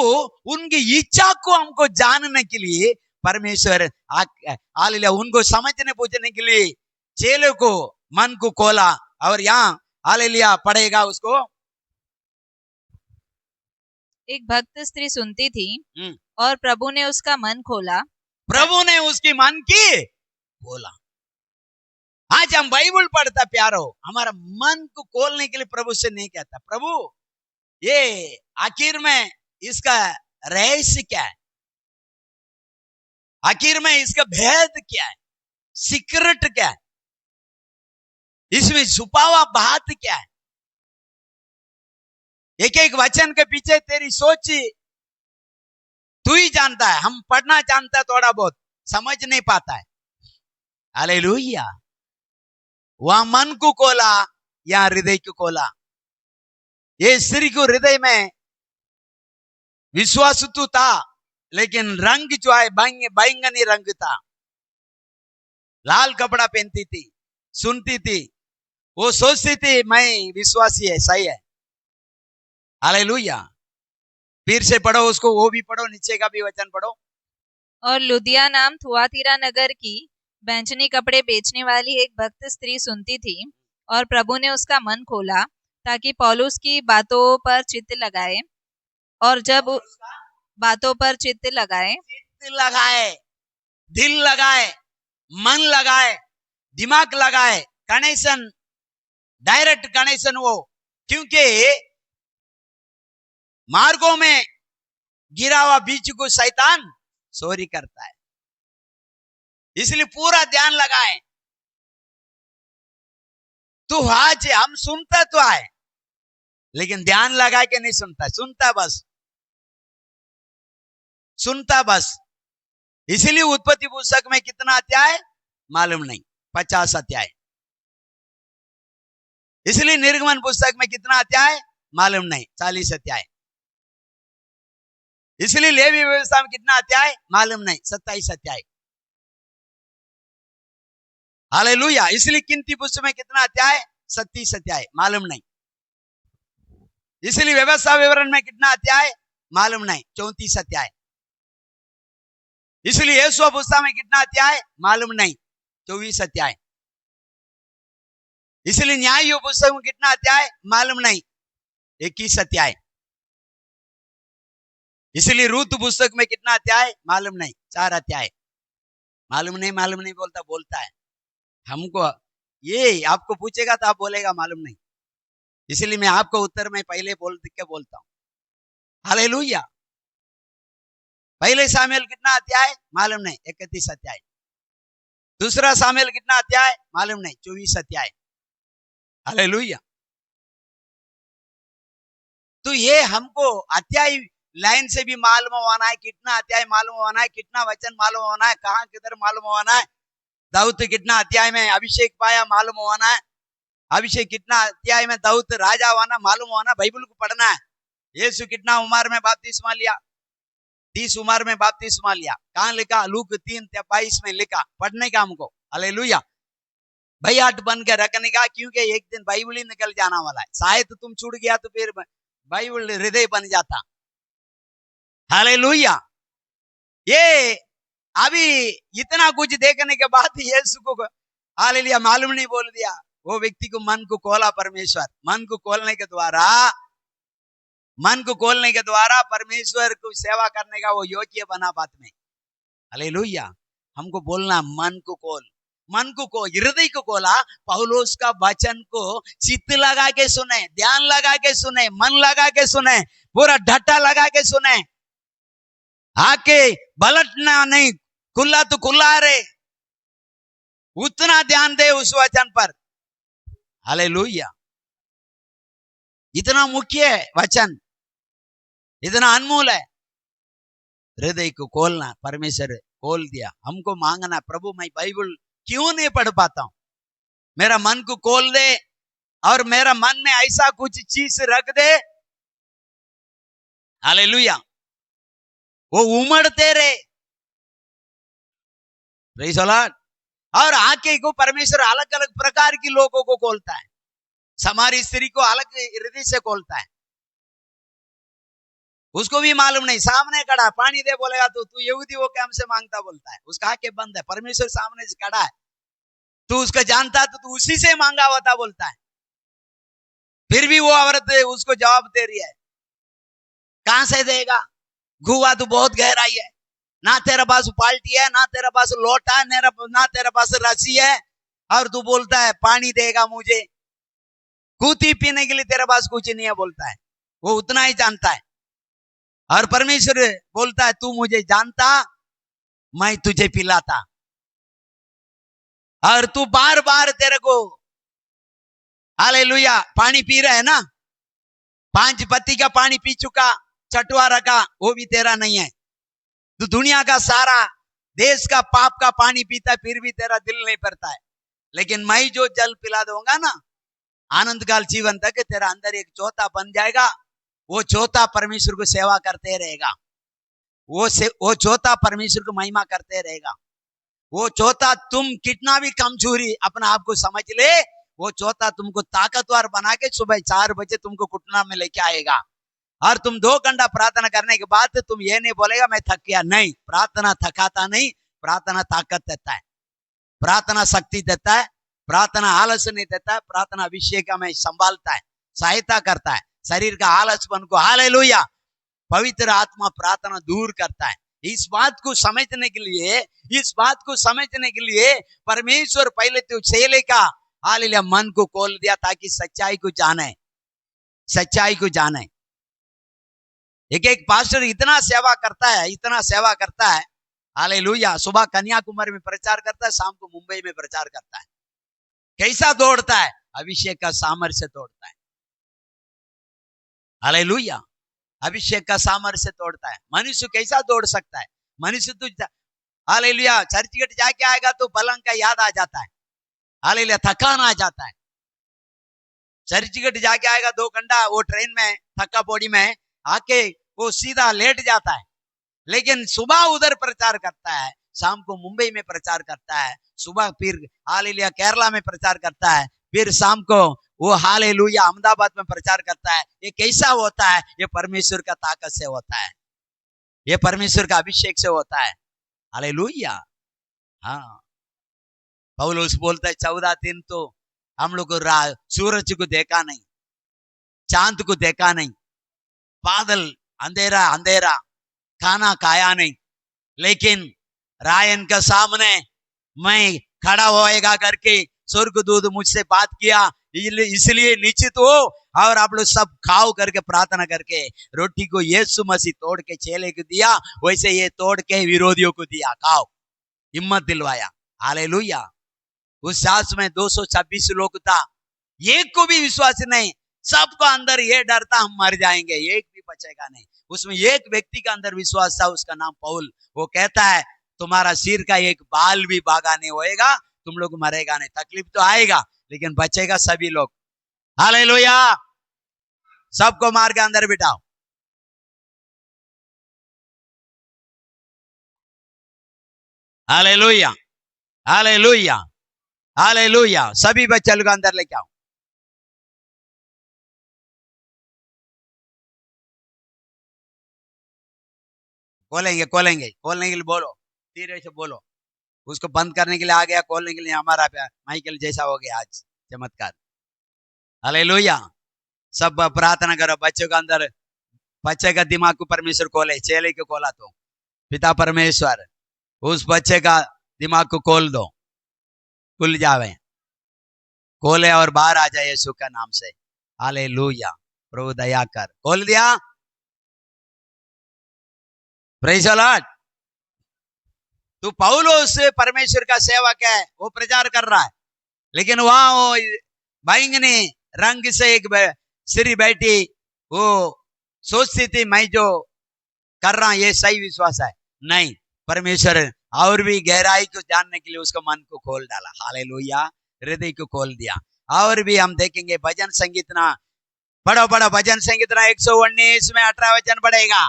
उनकी इच्छा को हमको जानने के लिए परमेश्वर हालेलुया उनको समझने पूछने के लिए चेले को मन को खोला। और यहाँ हालेलुया पढ़ेगा उसको। एक भक्त स्त्री सुनती थी और प्रभु ने उसका मन खोला। प्रभु ने उसकी मन की खोला। आज हम बाइबल पढ़ता प्यारो, हमारा मन को खोलने के लिए प्रभु से नहीं कहता, प्रभु ये आखिर में इसका रहस्य क्या है, आखिर में इसका भेद क्या है, सीक्रेट क्या है, इसमें छुपा हुआ बात क्या है। एक एक वचन के पीछे तेरी सोच तू ही जानता है। हम पढ़ना जानता है, थोड़ा बहुत समझ नहीं पाता है। हालेलुया। वहां मन को खोला, यहाँ हृदय को खोला। ये स्त्री को हृदय में विश्वास तो था, लेकिन रंग जो है बैंगनी रंग था। लाल कपड़ा पहनती थी, सुनती थी, वो सोचती थी मैं विश्वासी है, सही है। हालेलुया। फिर से पढ़ो उसको, वो भी पढ़ो, नीचे का भी वचन पढ़ो। और लुदिया नाम थुआतीरा नगर की बैंचनी कपड़े बेचने वाली एक भक्त स्त्री सुनती थी और प्रभु ने उसका मन खोला ताकि पौलुस की बातों पर चित्त लगाए। और जब बातों पर चित्त लगाए, दिल लगाए, मन लगाए, दिमाग लगाए, कनेक्शन, डायरेक्ट कनेक्शन वो। क्योंकि मार्गों में गिरा हुआ बीज को शैतान चोरी करता है, इसलिए पूरा ध्यान लगाए। तो आज हम सुनता तो आए, लेकिन ध्यान लगा के नहीं सुनता, सुनता बस, सुनता बस। इसलिए उत्पत्ति पुस्तक में कितना अध्याय मालूम नहीं, 50 अध्याय। इसलिए निर्गमन पुस्तक में कितना अध्याय मालूम नहीं, 40 अध्याय। इसलिए लेवी व्यवस्था में कितना अध्याय मालूम नहीं, 27 अध्याय। हालेलुया। इसलिए गिनती पुस्तक में कितना अध्याय 37 अध्याय मालूम नहीं। इसलिए व्यवस्था विवरण में कितना अध्याय मालूम नहीं, 34 अध्याय। इसलिए यहोशुआ पुस्तक में कितना अध्याय मालूम नहीं, 24 अध्याय। इसलिए न्याय पुस्तक में कितना अध्याय मालूम नहीं, 21 अध्याय। इसलिए रूत पुस्तक में कितना अध्याय मालूम नहीं, 4 अध्याय। मालूम नहीं बोलता, बोलता है। हमको ये आपको पूछेगा तो आप बोलेगा मालूम नहीं, इसलिए मैं आपको उत्तर में पहले के बोलता हूं। हालेलुया। पहले सामुएल कितना अध्याय मालूम नहीं, 31 अध्याय। दूसरा सामुएल कितना अध्याय मालूम नहीं, 24 अध्याय। हालेलुया। तो ये हमको अध्याय लाइन से भी मालूम होना है, कितना अध्याय मालूम होना है, कितना वचन मालूम होना है, कहाँ किधर मालूम होना है, दाऊद कितना अध्याय में अभिषेक पाया मालूम होना है, अभिषेक कितना अध्याय में दाऊद राजा होना मालूम होना, बाइबल को पढ़ना है। यीशु कितना उम्र में बपतिस्मा लिया, 30 उम्र में बपतिस्मा लिया, कहाँ लिखा? लूक 3:22 में लिखा, पढ़ने का हमको। हालेलुया। भैयाट बन के रखने का, क्योंकि एक दिन बाइबल ही निकल जाना वाला है। शायद तुम छूट गया तो फिर बाइबल हृदय बन जाता। हालेलुया। ये अभी इतना कुछ देखने के बाद यीशु को हालेलुया मालूम नहीं बोल दिया। वो व्यक्ति को मन को खोला परमेश्वर, मन को खोलने के द्वारा परमेश्वर को सेवा करने का वो योग्य बना बात में। हालेलुया। हमको बोलना मन को खोल, हृदय को खोला। पौलुस का वचन को चित्त लगा के सुने, ध्यान लगा के सुने, मन लगा के सुने, पूरा ढट्टा लगा के सुने, आके बलटना नहीं, खुला तो खुला रे, उतना ध्यान दे उस वचन पर। हालेलुया। इतना मुख्य है वचन, इतना अनमोल है। हृदय को खोलना, परमेश्वर खोल दिया। हमको मांगना, प्रभु मैं बाइबल क्यों नहीं पढ़ पाता हूं, मेरा मन को खोल दे और मेरा मन में ऐसा कुछ चीज रख दे। हालेलुया। वो उमड़ते रहे। Praise the Lord. और आंखें को परमेश्वर अलग अलग प्रकार की लोगों को खोलता है। समारी स्त्री को अलग हृदय से खोलता है। उसको भी मालूम नहीं, सामने खड़ा पानी दे बोलेगा तो तू यहूदी हो के हमसे मांगता बोलता है, उसका आंखें बंद है, परमेश्वर सामने से खड़ा है, तू उसका जानता तो तू उसी से मांगा होता बोलता है। फिर भी वो औरत उसको जवाब दे रही है, कहां से देगा, गुआ तो बहुत गहराई है, ना तेरा पास पाल्टी है, ना तेरा पास लोटा है, ना तेरा पास रस्सी है, और तू बोलता है पानी देगा मुझे, कूती पीने के लिए तेरे पास कुछ नहीं है बोलता है। वो उतना ही जानता है। और परमेश्वर बोलता है तू मुझे जानता, मैं तुझे पिलाता। और तू बार बार तेरे को हालेलुया पानी पी रहा है ना, 5 पत्ती का पानी पी चुका, चटवा रखा, वो भी तेरा नहीं है। तू दुनिया का सारा देश का पाप का पानी पीता है, फिर भी तेरा दिल नहीं भरता है। लेकिन मैं जो जल पिला दूंगा ना, आनंद काल जीवन तक तेरा अंदर एक चौथा बन जाएगा। वो चौथा परमेश्वर को सेवा करते रहेगा, वो चौथा परमेश्वर को महिमा करते रहेगा। वो चौथा तुम कितना भी कमजोरी अपना आप को समझ ले, वो चौथा तुमको ताकतवर बना के सुबह 4 बजे तुमको घुटना में लेके आएगा। और तुम 2 घंटा प्रार्थना करने के बाद तुम ये नहीं बोलेगा मैं थक गया। नहीं, प्रार्थना थकाता नहीं, प्रार्थना ताकत देता है, प्रार्थना शक्ति देता है, प्रार्थना आलस नहीं देता है, प्रार्थना अभिषेक में संभालता है, सहायता करता है, शरीर का आलसपन को हालेलुया पवित्र आत्मा प्रार्थना दूर करता है। इस बात को समझने के लिए परमेश्वर पहले तो चेले का हालेलुया मन को खोल दिया ताकि सच्चाई को जाने। एक पास्टर इतना सेवा करता है हालेलुया, सुबह कन्याकुमारी में प्रचार करता है, शाम को मुंबई में प्रचार करता है। कैसा दौड़ता है? अभिषेक का सामर्थ्य से दौड़ता है। हालेलुया, अभिषेक का सामर्थ्य से दौड़ता है। मनुष्य कैसा दौड़ सकता है? मनुष्य तो हालेलुया चर्चगेट जाके आएगा तो पलंग का याद आ जाता है, हालेलुया थकान आ जाता है। चर्चगेट जाके आएगा 2 घंटा वो ट्रेन में थक्का पौड़ी में आके वो सीधा लेट जाता है। लेकिन सुबह उधर प्रचार करता है, शाम को मुंबई में प्रचार करता है, सुबह फिर हालेलुया केरला में प्रचार करता है, फिर शाम को वो हालेलुया अहमदाबाद में प्रचार करता है। ये कैसा होता है? ये परमेश्वर का ताकत से होता है, ये परमेश्वर का अभिषेक से होता है। हालेलुया। हाँ, पौलुस बोलता है 14 दिन तो हम लोग सूरज को देखा नहीं, चांद को देखा नहीं, बादल अंधेरा खाना खाया नहीं, लेकिन रायन के सामने मैं खड़ा होएगा करके स्वर्गदूत मुझसे बात किया, इसलिए निश्चित हो और आप लोग सब खाओ करके प्रार्थना करके रोटी को यीशु मसीह तोड़ के चेले को दिया, वैसे ये तोड़ के विरोधियों को दिया, खाओ, हिम्मत दिलवाया। हालेलुया। उस सास में 226 लोग था, एक को भी विश्वास नहीं, सबको अंदर ये डर था हम मर जाएंगे, एक भी बचेगा नहीं। उसमें एक व्यक्ति का अंदर विश्वास था, उसका नाम पौल। वो कहता है तुम्हारा सिर का एक बाल भी बागा नहीं होएगा, तुम लोग मरेगा नहीं, तकलीफ तो आएगा लेकिन बचेगा सभी लोग। हालेलुया। सबको मार के अंदर बिठाओ। Hallelujah, hallelujah, hallelujah. सभी बच्चे लोग अंदर लेके आओ। खोलेंगे खोलेंगे, खोलने के लिए बोलो, धीरे से बोलो। उसको बंद करने के लिए आ गया, खोलने के लिए हमारा माइकल जैसा हो गया आज चमत्कार। हालेलुया। सब प्रार्थना करो बच्चों का अंदर, बच्चे का दिमाग को परमेश्वर खोले। चेले को खोला तो पिता परमेश्वर उस बच्चे का दिमाग को खोल दो, खुल जावे, खोले और बाहर आ जाए यीशु का नाम से। हालेलुया। प्रभु दया कर, खोल दिया। Praise the Lord. तू पौलुस परमेश्वर का सेवक है, वो प्रचार कर रहा है, लेकिन वहां वो बैंगनी रंग से एक स्त्री बैठी, वो सोचती थी मैं जो कर रहा हूं ये सही विश्वास है। नहीं, परमेश्वर और भी गहराई को जानने के लिए उसका मन को खोल डाला। हालेलुया। हृदय को खोल दिया। और भी हम देखेंगे भजन संगीतना, पढ़ो पढ़ो भजन संगीतना 119 में 18 वचन पढ़ेगा।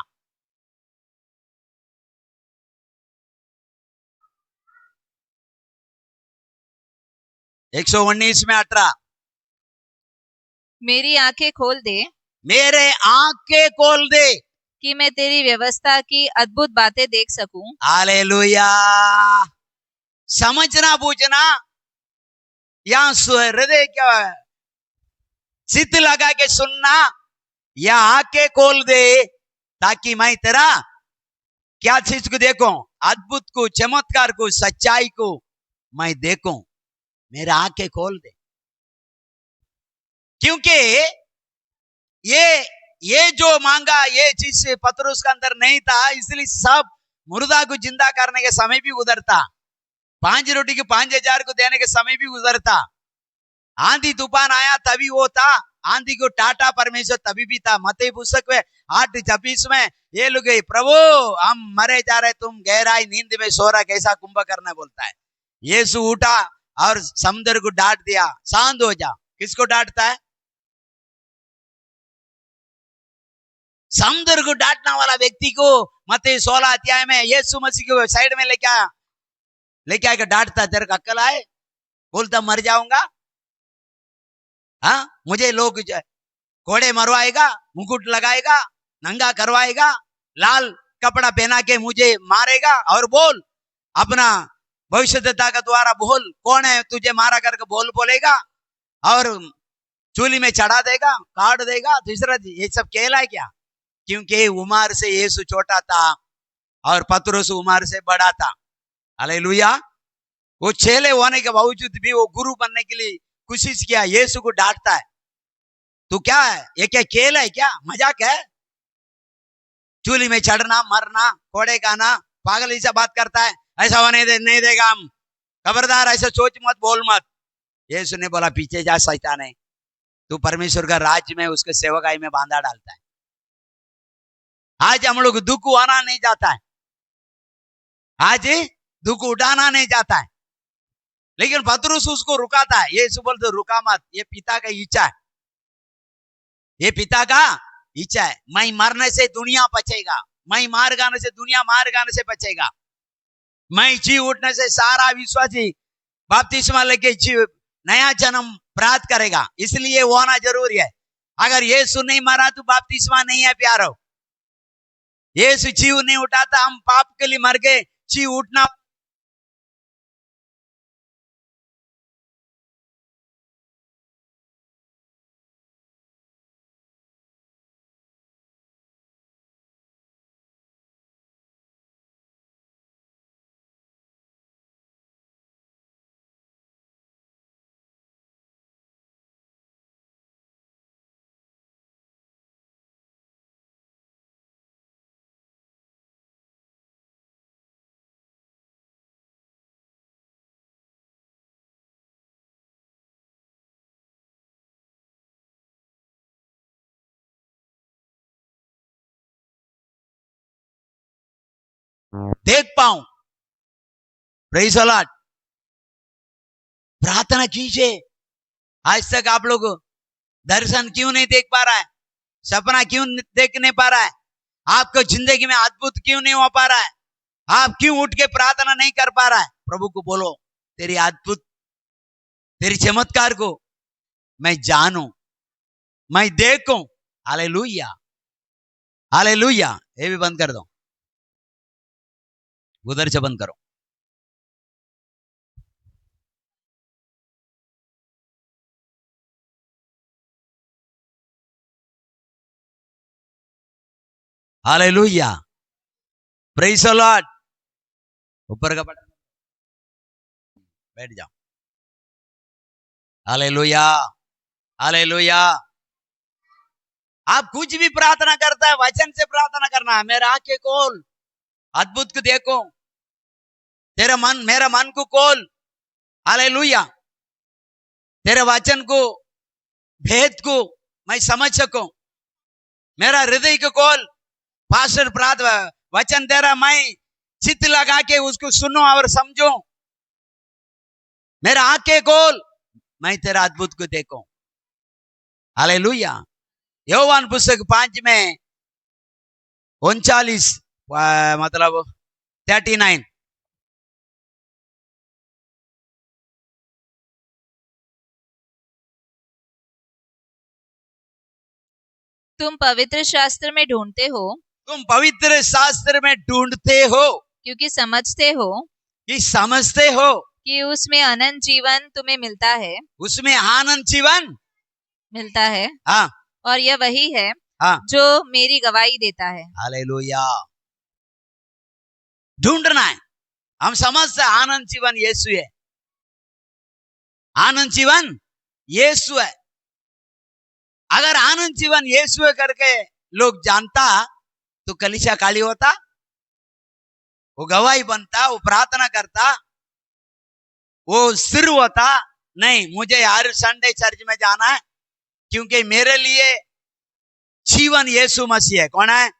एक 119 में 18। मेरी आंखें खोल दे, मेरे आंखें खोल दे कि मैं तेरी व्यवस्था की अद्भुत बातें देख सकूं। हालेलुया। समझना बूझना, या हृदय क्या चित्त लगा के सुनना, या आंखें खोल दे ताकि मैं तेरा क्या चीज को देखूं, अद्भुत को, चमत्कार को, सच्चाई को मैं देखूं। मेरे आंखें खोल दे, क्योंकि ये ये जो मांगा ये चीज पतरुस का अंदर नहीं था, इसलिए सब मुर्दा को जिंदा करने के समय भी उधर था, 5 रोटी के 5,000 को देने के समय भी उधर था, आंधी तूफान आया तभी वो था, आंधी को टाटा परमेश्वर तभी भी था। मत्ती पुस्तक में 8:26 में ये लोग प्रभु हम मरे जा रहे, तुम गहराई नींद में सो रहा, कैसा कुंभकर्ण बोलता है। यीशु उठा और समुद्र को डांट दिया, शांत हो जा। किसको डांटता है? समुद्र को डांटने वाला व्यक्ति को मत्ती 16 अध्याय में यीशु मसीह को साइड में लेके आकर डांटता, तेरे को अक्ल आए? बोलता मर जाऊंगा, हाँ मुझे लोग घोड़े मरवाएगा, मुकुट लगाएगा, नंगा करवाएगा, लाल कपड़ा पहना के मुझे मारेगा, और बोल अपना भविष्यद्वक्ता का द्वारा बोल कौन है तुझे मारा करके बोलेगा, और चूली में चढ़ा देगा, काट देगा। तीसरा ये सब खेला है क्या? क्योंकि उमर से यीशु छोटा था और पतरस उमर से बड़ा था। हालेलुया। वो चेले होने के बावजूद भी वो गुरु बनने के लिए कोशिश किया, यीशु को डांटता है, तू क्या है, ये क्या खेल है, क्या मजाक है? चूली में चढ़ना, मरना, कोड़े खाना, पागल ऐसा बात करता है, ऐसा होने नहीं देगा हम, खबरदार ऐसा सोच मत, बोल मत। यीशु ने बोला पीछे जा शैतान है, तू परमेश्वर का राज्य में उसके सेवकाई में बांधा डालता है। आज हम लोग दुख आना नहीं जाता है, आज दुख उठाना नहीं जाता है, लेकिन पतरस उसको रुकाता है। यीशु बोलते रुका मत, ये पिता का इच्छा है, ये पिता का इच्छा है। मैं मरने से दुनिया बचेगा, मैं मार गाने से दुनिया मार गाने से बचेगा, मैं जी उठने से सारा विश्वासी बपतिस्मा लेके नया जन्म प्राप्त करेगा। इसलिए वो होना जरूरी है। अगर यीशु नहीं मरा तो बपतिस्मा नहीं है प्यारो। यीशु जीव नहीं उठाता, हम पाप के लिए मर गए, जी उठना देख पाऊं। Praise the Lord. प्रार्थना कीजिए। आज तक आप लोग दर्शन क्यों नहीं देख पा रहा है? सपना क्यों देख नहीं पा रहा है? आपको जिंदगी में अद्भुत क्यों नहीं हो पा रहा है? आप क्यों उठ के प्रार्थना नहीं कर पा रहा है? प्रभु को बोलो, तेरी अद्भुत, तेरी चमत्कार को मैं जानूं, मैं देखूं। Hallelujah, hallelujah. ये भी बंद कर दो, उधर से बंद करो। Hallelujah, praise the Lord. ऊपर का बटन, बैठ जाओ। Hallelujah, hallelujah. आप कुछ भी प्रार्थना करता है, वचन से प्रार्थना करना है। मेरा आंखें खोल, अद्भुत को देखो। तेरा मन, मेरा मन को खोल। हालेलुया। तेरे वचन को, भेद को मैं समझ सकूं। मेरा हृदय को खोल। पास्टर प्रार्थना वचन दे रहा, मैं चित्त लगा के उसको सुनो और समझो। मेरा आंखें खोल, मैं तेरा अद्भुत को देखूं। हालेलुया। योहान पुस्तक 5 में 39 मतलब 39। तुम पवित्र शास्त्र में ढूंढते हो, तुम पवित्र शास्त्र में ढूंढते हो क्योंकि समझते हो कि समझते हो कि उसमें अनंत जीवन तुम्हें मिलता है, उसमें आनंद जीवन मिलता है। हाँ, और यह वही है हाँ। जो मेरी गवाही देता है। हालेलुया। ढूंढना है। हम समझते आनंद जीवन यीशु है। आनंद जीवन यीशु है। अगर आनंद जीवन यीशु है करके लोग जानता तो कलीसिया खाली होता? वो गवाही बनता, वो प्रार्थना करता, वो सिर होता? नहीं, मुझे हर संडे चर्च में जाना है क्योंकि मेरे लिए जीवन यीशु मसीह है। कौन है?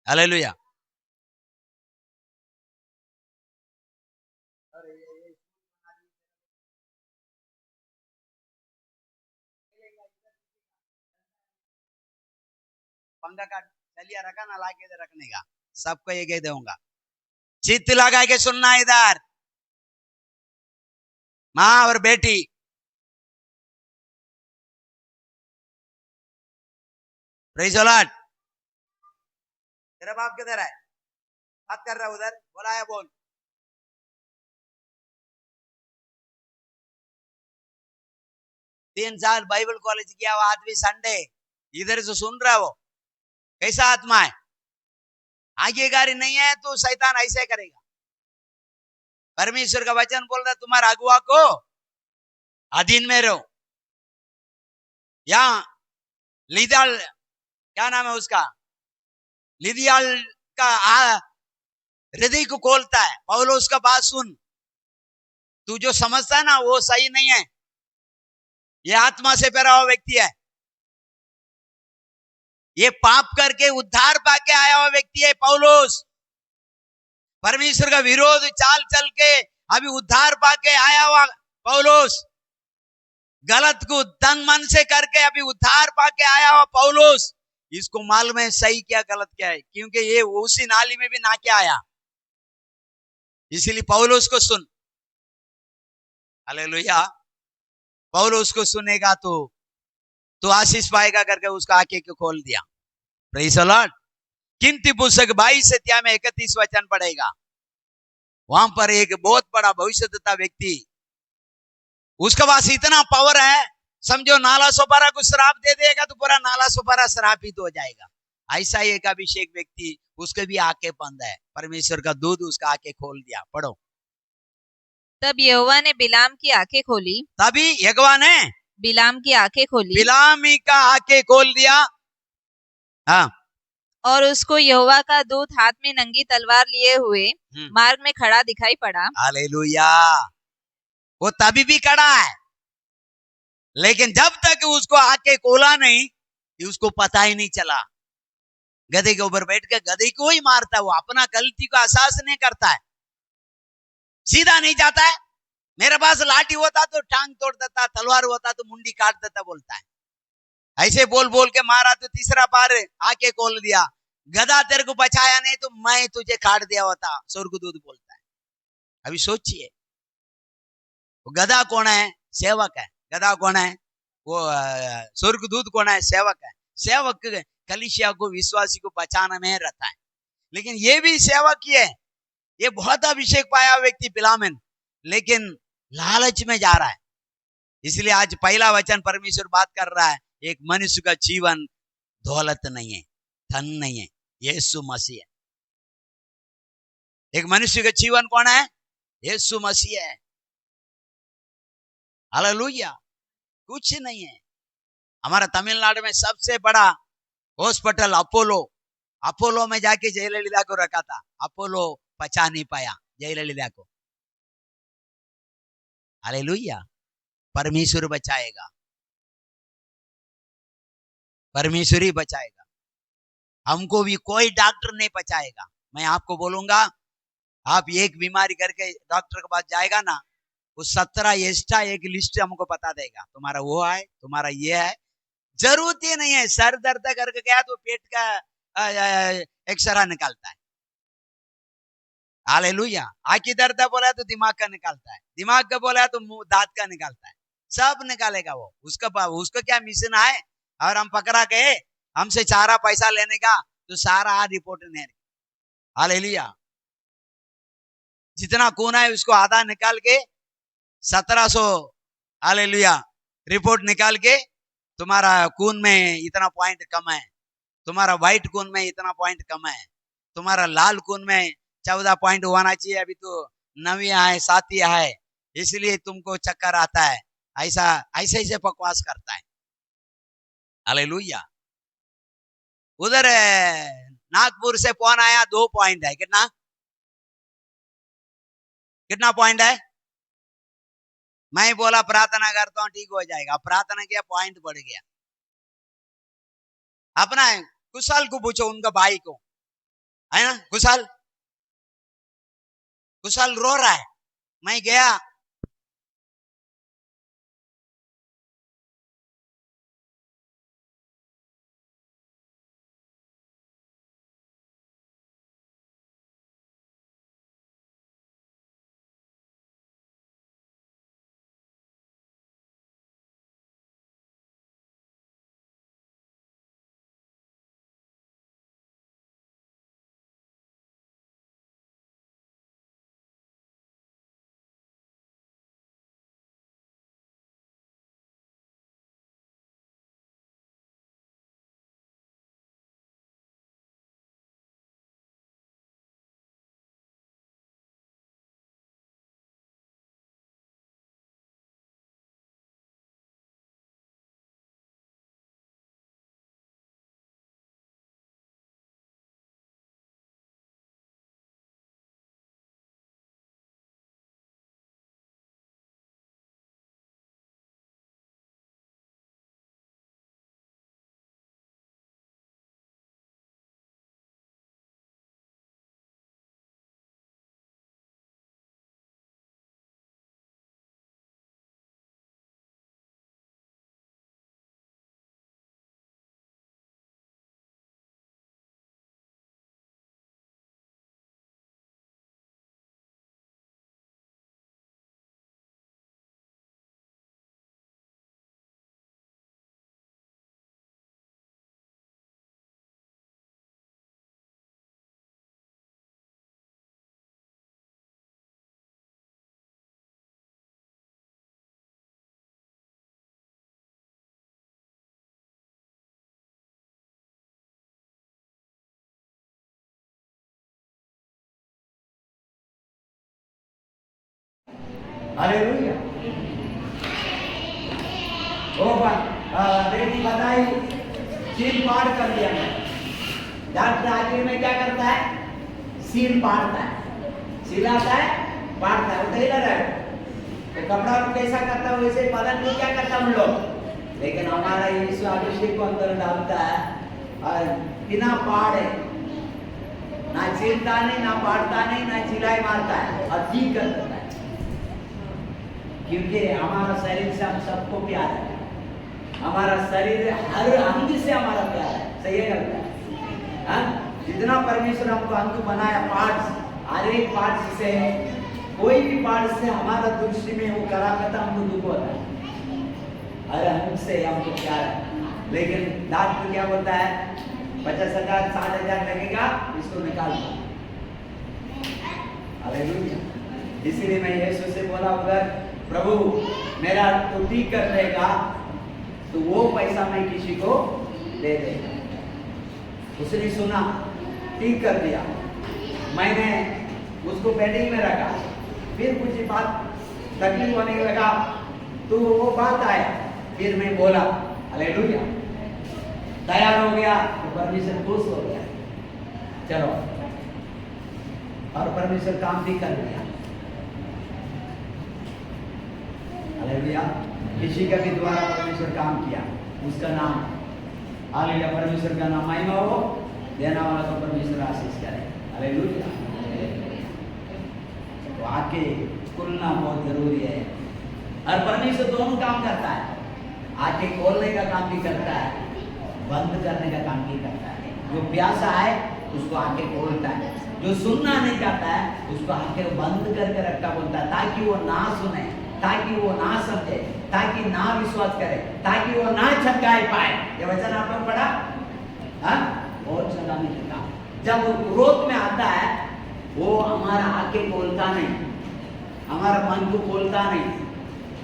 हालेलुया। पंखा का चलिए रखा ना, लाके इधर रखने का, सबको एक एक दूंगा। चित्त लगा के सुनना इधर, माँ और बेटी। Praise the Lord. तेरा बाप किधर है? बात कर रहा है उधर, बोला है, बोल। तीन साल बाइबल कॉलेज किया वो आदमी, संडे इधर से सुन रहा है। वो कैसा आत्मा है? आज्ञाकारी नहीं है तो शैतान ऐसे करेगा। परमेश्वर का वचन बोल रहा, तुम्हारा अगुआ को अधीन में रहो। यहाँ लिदियाल, क्या नाम है उसका, लिदियाल का हृदय को खोलता है। पौलुस का बात सुन, तू जो समझता है ना वो सही नहीं है। ये आत्मा से पैदा हुआ व्यक्ति है। ये पाप करके उद्धार पाके आया हुआ व्यक्ति है पौलुस। परमेश्वर का विरोध चाल चल के अभी उद्धार पाके आया हुआ पौलुस। गलत को तन मन से करके अभी उद्धार पाके आया हुआ पौलुस। इसको मालूम है सही क्या गलत क्या है, क्योंकि ये उसी नाली में भी ना क्या आया। इसीलिए पौलुस को सुन। हालेलुया। पौलुस को सुनेगा तो आशीष पाएगा करके उसका आंखें को खोल दिया। Praise the Lord. गिनती पुस्तक 22 अध्याय में 31 वचन पढ़ेगा। वहां पर एक बहुत बड़ा भविष्यद्वक्ता व्यक्ति, उसका पास इतना पावर है, समझो नाला सोपारा को शराब दे देगा तो पूरा नाला सोपारा शराबित हो जाएगा। ऐसा एक अभिषेक व्यक्ति, उसके भी आंखें बंद है। परमेश्वर का दूध उसका आंखें खोल दिया। पढ़ो। तब यहोवा ने बिलाम की आंखें खोली, तभी यहोवा ने बिलाम की आंखें खोली, बिलामी का आंखें खोल दिया। हाँ, और उसको यहोवा का दूत हाथ में नंगी तलवार लिए हुए मार्ग में खड़ा दिखाई पड़ा। हालेलुया। वो तभी भी खड़ा है, लेकिन जब तक उसको आके खोला नहीं, उसको पता ही नहीं चला। गधे के ऊपर बैठ के गधे को ही मारता है, वो अपना गलती को एहसास नहीं करता है, सीधा नहीं जाता है। मेरे पास लाठी होता तो टांग तोड़ देता, तलवार होता तो मुंडी काट देता बोलता है। ऐसे बोल बोल के मारा तो तीसरा बार आके खोल दिया, गधा तेरे को बचाया नहीं तो मैं तुझे काट दिया होता, स्वर्गदूत बोलता है। अभी सोचिए, वो गधा कौन है? सेवक है। गधा कौन है? वो स्वर्गदूत कौन है? सेवक है। सेवक कलीसिया को, विश्वासी को बचाने में रहता है, लेकिन ये भी सेवक ही है। ये बहुत अभिषेक पाया व्यक्ति पिलामेन, लेकिन लालच में जा रहा है। इसलिए आज पहला वचन परमेश्वर बात कर रहा है, एक मनुष्य का जीवन दौलत नहीं है, धन नहीं है, यीशु मसीह है। एक मनुष्य का जीवन कौन है? यीशु मसीह है। हालेलुया। कुछ नहीं है। हमारा तमिलनाडु में सबसे बड़ा हॉस्पिटल अपोलो में जाके जयललिता को रखा था। अपोलो बचा नहीं पाया जयललिता को। हालेलुया। परमेश्वर बचाएगा, परमेश्वर ही बचाएगा। हमको भी कोई डॉक्टर नहीं बचाएगा। मैं आपको बोलूंगा, आप एक बीमारी करके डॉक्टर के पास जाएगा ना, वो 17 एक्स्ट्रा एक लिस्ट हमको बता देगा, तुम्हारा वो है, तुम्हारा ये है। जरूरत ही नहीं है। सर दर्द करके गया तो पेट का एक्सरा निकालता है। हालेलुया। आंखी दर्द बोला तो दिमाग का निकालता है, दिमाग का बोला तो मुंह दांत का निकालता है, सब निकालेगा वो। उसका क्या मिशन है? और हम पकड़ा गए हमसे चारा पैसा लेने का, तो सारा रिपोर्ट नहीं। हालेलुया। जितना खून है उसको आधा निकाल के 1700 हालेलुया रिपोर्ट निकाल के, तुम्हारा खून में इतना पॉइंट कम है, तुम्हारा व्हाइट खून में इतना पॉइंट कम है, तुम्हारा लाल खून में 14 पॉइंट होना चाहिए, अभी तो 9 है 7 है, इसलिए तुमको चक्कर आता है। ऐसा ऐसे बकवास करता है। हालेलुया। उधर नागपुर से फोन आया, 2 पॉइंट है। कितना कितना पॉइंट है? मैं बोला प्रार्थना करता हूँ ठीक हो जाएगा। प्रार्थना किया, पॉइंट बढ़ गया। अपना कुशल को पूछो, उनका भाई को, है ना, कुशल रो रहा है। मैं गया, हालेलुया। ओ बेटी बताई, चीन पार कर दिया। डॉक्टर आखिर में क्या करता है? सील पाड़ता है, सिलाता है, पाड़ता है। वो टेलर है, तो कपड़ा को कैसा करता है वैसे बदन को क्या करता है हम लोग। लेकिन हमारा यीशु अभिषेक को अंदर डालता है और बिना पाड़े, ना छीलता नहीं, ना पाड़ता नहीं, ना चिल्लाई मारता है और ठीक कर देता है। क्योंकि हमारा शरीर से हम सबको प्यार है, हमारा शरीर हर अंग से हमारा प्यार है। सही है, गलत है? हाँ? जितना परमेश्वर हमको अंग बनाया, पार्ट्स, हर एक पार्ट से, कोई भी पार्ट से हमारा दृष्टि में वो करा करता हमको दुख होता है। हर अंग से हमको प्यार है। लेकिन डॉक्टर क्या बोलता है? 50,000 60,000 लगेगा, इसको निकाल दो। हालेलुया। इसीलिए मैं यीशु से बोला, अगर प्रभु मेरा तो ठीक कर देगा तो वो पैसा मैं किसी को दे देगा। उसने सुना, ठीक कर दिया, मैंने उसको पेंडिंग में रखा। फिर कुछ बात तकलीफ होने लगा तो वो बात आया, फिर मैं बोला, हालेलुया, तैयार हो गया तो परमेश्वर खुश हो गया। चलो, और परमेश्वर काम भी कर दिया। हालेलुया। किसी का भी द्वारा परमेश्वर काम किया, उसका नाम, हालेलुया, परमेश्वर का नाम महिमा हो, देना वाला को परमेश्वर आशीष करे। हालेलुया। तो आके खुलना बहुत जरूरी है। और परमेश्वर दोनों काम करता है, आके खोलने का काम भी करता है, बंद करने का काम भी करता है। जो प्यासा है उसको आके खोलता है, जो सुनना नहीं चाहता है उसको आके बंद करके रखता बोलता है, ताकि वो ना सुने, ताकि वो ना समझे, ताकि ना विश्वास करे, ताकि वो ना छटकाए पाए। ये वचन आप लोग पढ़ा? हाँ, बहुत छटाने का काम। जब वो क्रोध में आता है, वो हमारा आके खोलता नहीं, हमारा मन को खोलता नहीं,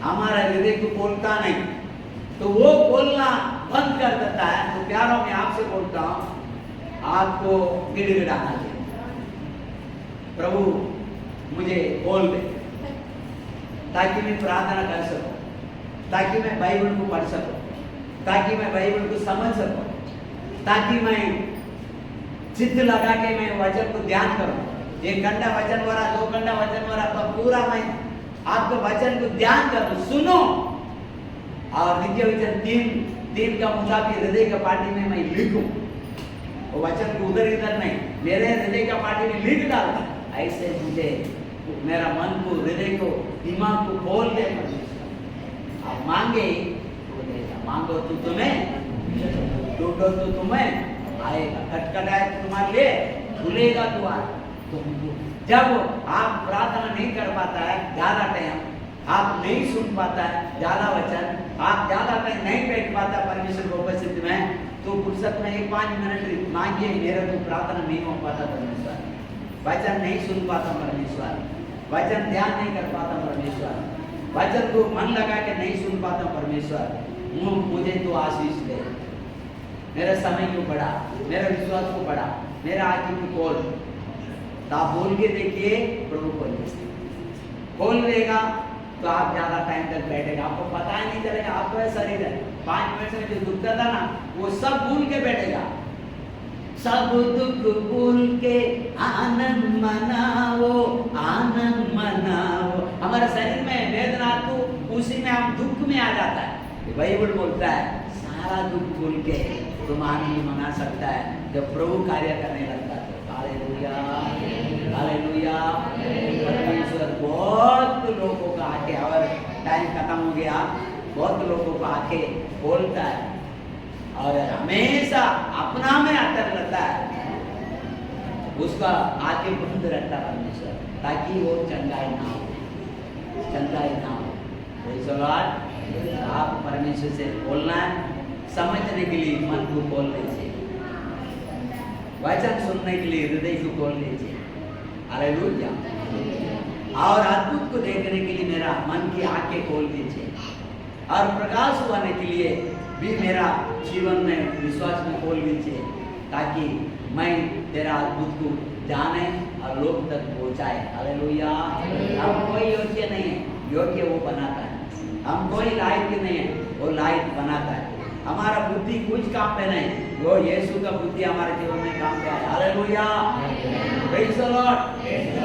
हमारा हृदय को खोलता नहीं, तो वो बोलना बंद कर देता है। तो प्यारों में आपसे बोलता हूं, आपको गिड़गिड़ाना चाहिए, प्रभु मुझे बोल दे, ताकि मैं प्रार्थना कर सकूं, ताकि मैं बाइबल को पढ़ सकूं, ताकि मैं बाइबल को समझ सकूं, ताकि मैं चित्त लगा के मैं वचन को ध्यान करूं। 1 घंटा वचन हो रहा, 2 घंटा वचन हो रहा, तो पूरा मैं आपको वचन को ध्यान करूं, सुनो। और नित्य वचन 3 का मुताबिक हृदय का पाटी में मैं लिखूं, वो वचन को उधर इधर नहीं, मेरे हृदय का पाटी में लिख डालता। ऐसे मुझे मेरा मन को, हृदय को, दिमाग को खोल दे परमेश्वर। आप मांगे तो देगा, मांगो तो तुम्हें, ढूंढो तो तुम्हें आएगा, खटखटाए तो तुम्हारे लिए खुलेगा द्वार। तुमको जब आप प्रार्थना नहीं कर पाता है ज्यादा टाइम, आप नहीं सुन पाता है ज्यादा वचन, आप ज्यादा टाइम नहीं बैठ पाता परमेश्वर की उपस्थिति में, तो फुर्सत में 1-5 मिनट मांगिए, मेरा तो प्रार्थना नहीं हो पाता परमेश्वर, वचन नहीं सुन पाता परमेश्वर, वचन ध्यान नहीं कर पाता परमेश्वर, वचन को मन लगा के नहीं सुन पाता परमेश्वर, मुझे तो आशीष दे, मेरा समय को बढ़ा, मेरा विश्वास को बढ़ा, मेरा आगे को खोल। तो आप बोल के देखिए, प्रभु खोल देगा, तो आप ज्यादा टाइम तक बैठेगा, आपको पता ही नहीं चलेगा। आपको ऐसा शरीर है, 5 मिनट में जो दुखता था ना, वो सब भूल के बैठेगा। सब दुख भूल के आनंद मनाओ, आनंद मनाओ। हमारे शरीर में वेदना तो उसी में हम दुख में आ जाता है। बाइबल बोलता है सारा दुख भूल के तुम आनंद मना सकता है जब प्रभु कार्य करने लगता है। Hallelujah, hallelujah. परमेश्वर बहुत लोगों का आके, और टाइम खत्म हो गया, बहुत लोगों को आके बोलता है और हमेशा अपना में अटक रहता है, उसका आके बंद रखता है परमेश्वर, ताकि वो चंगाई ना हो, चंगाई ना हो। आप परमेश्वर से बोलना है, समझने के लिए मन को खोल लीजिए, वचन सुनने के लिए हृदय को खोल लीजिए। हालेलुया। और अद्भुत को देखने के लिए मेरा मन की आंखें खोल दीजिए, और प्रकाश होने के लिए भी मेरा जीवन में विश्वास में खोल दीजिए, ताकि मैं तेरा अद्भुत को जाने और लोग तक पहुंचाए। हालेलुया। हम कोई योग्य नहीं है, योग्य वो बनाता है। हम कोई लायक नहीं है, वो लायक बनाता है। हमारा बुद्धि कुछ काम पे नहीं, वो यीशु का बुद्धि हमारे जीवन में काम पे आए। Hallelujah, praise the Lord.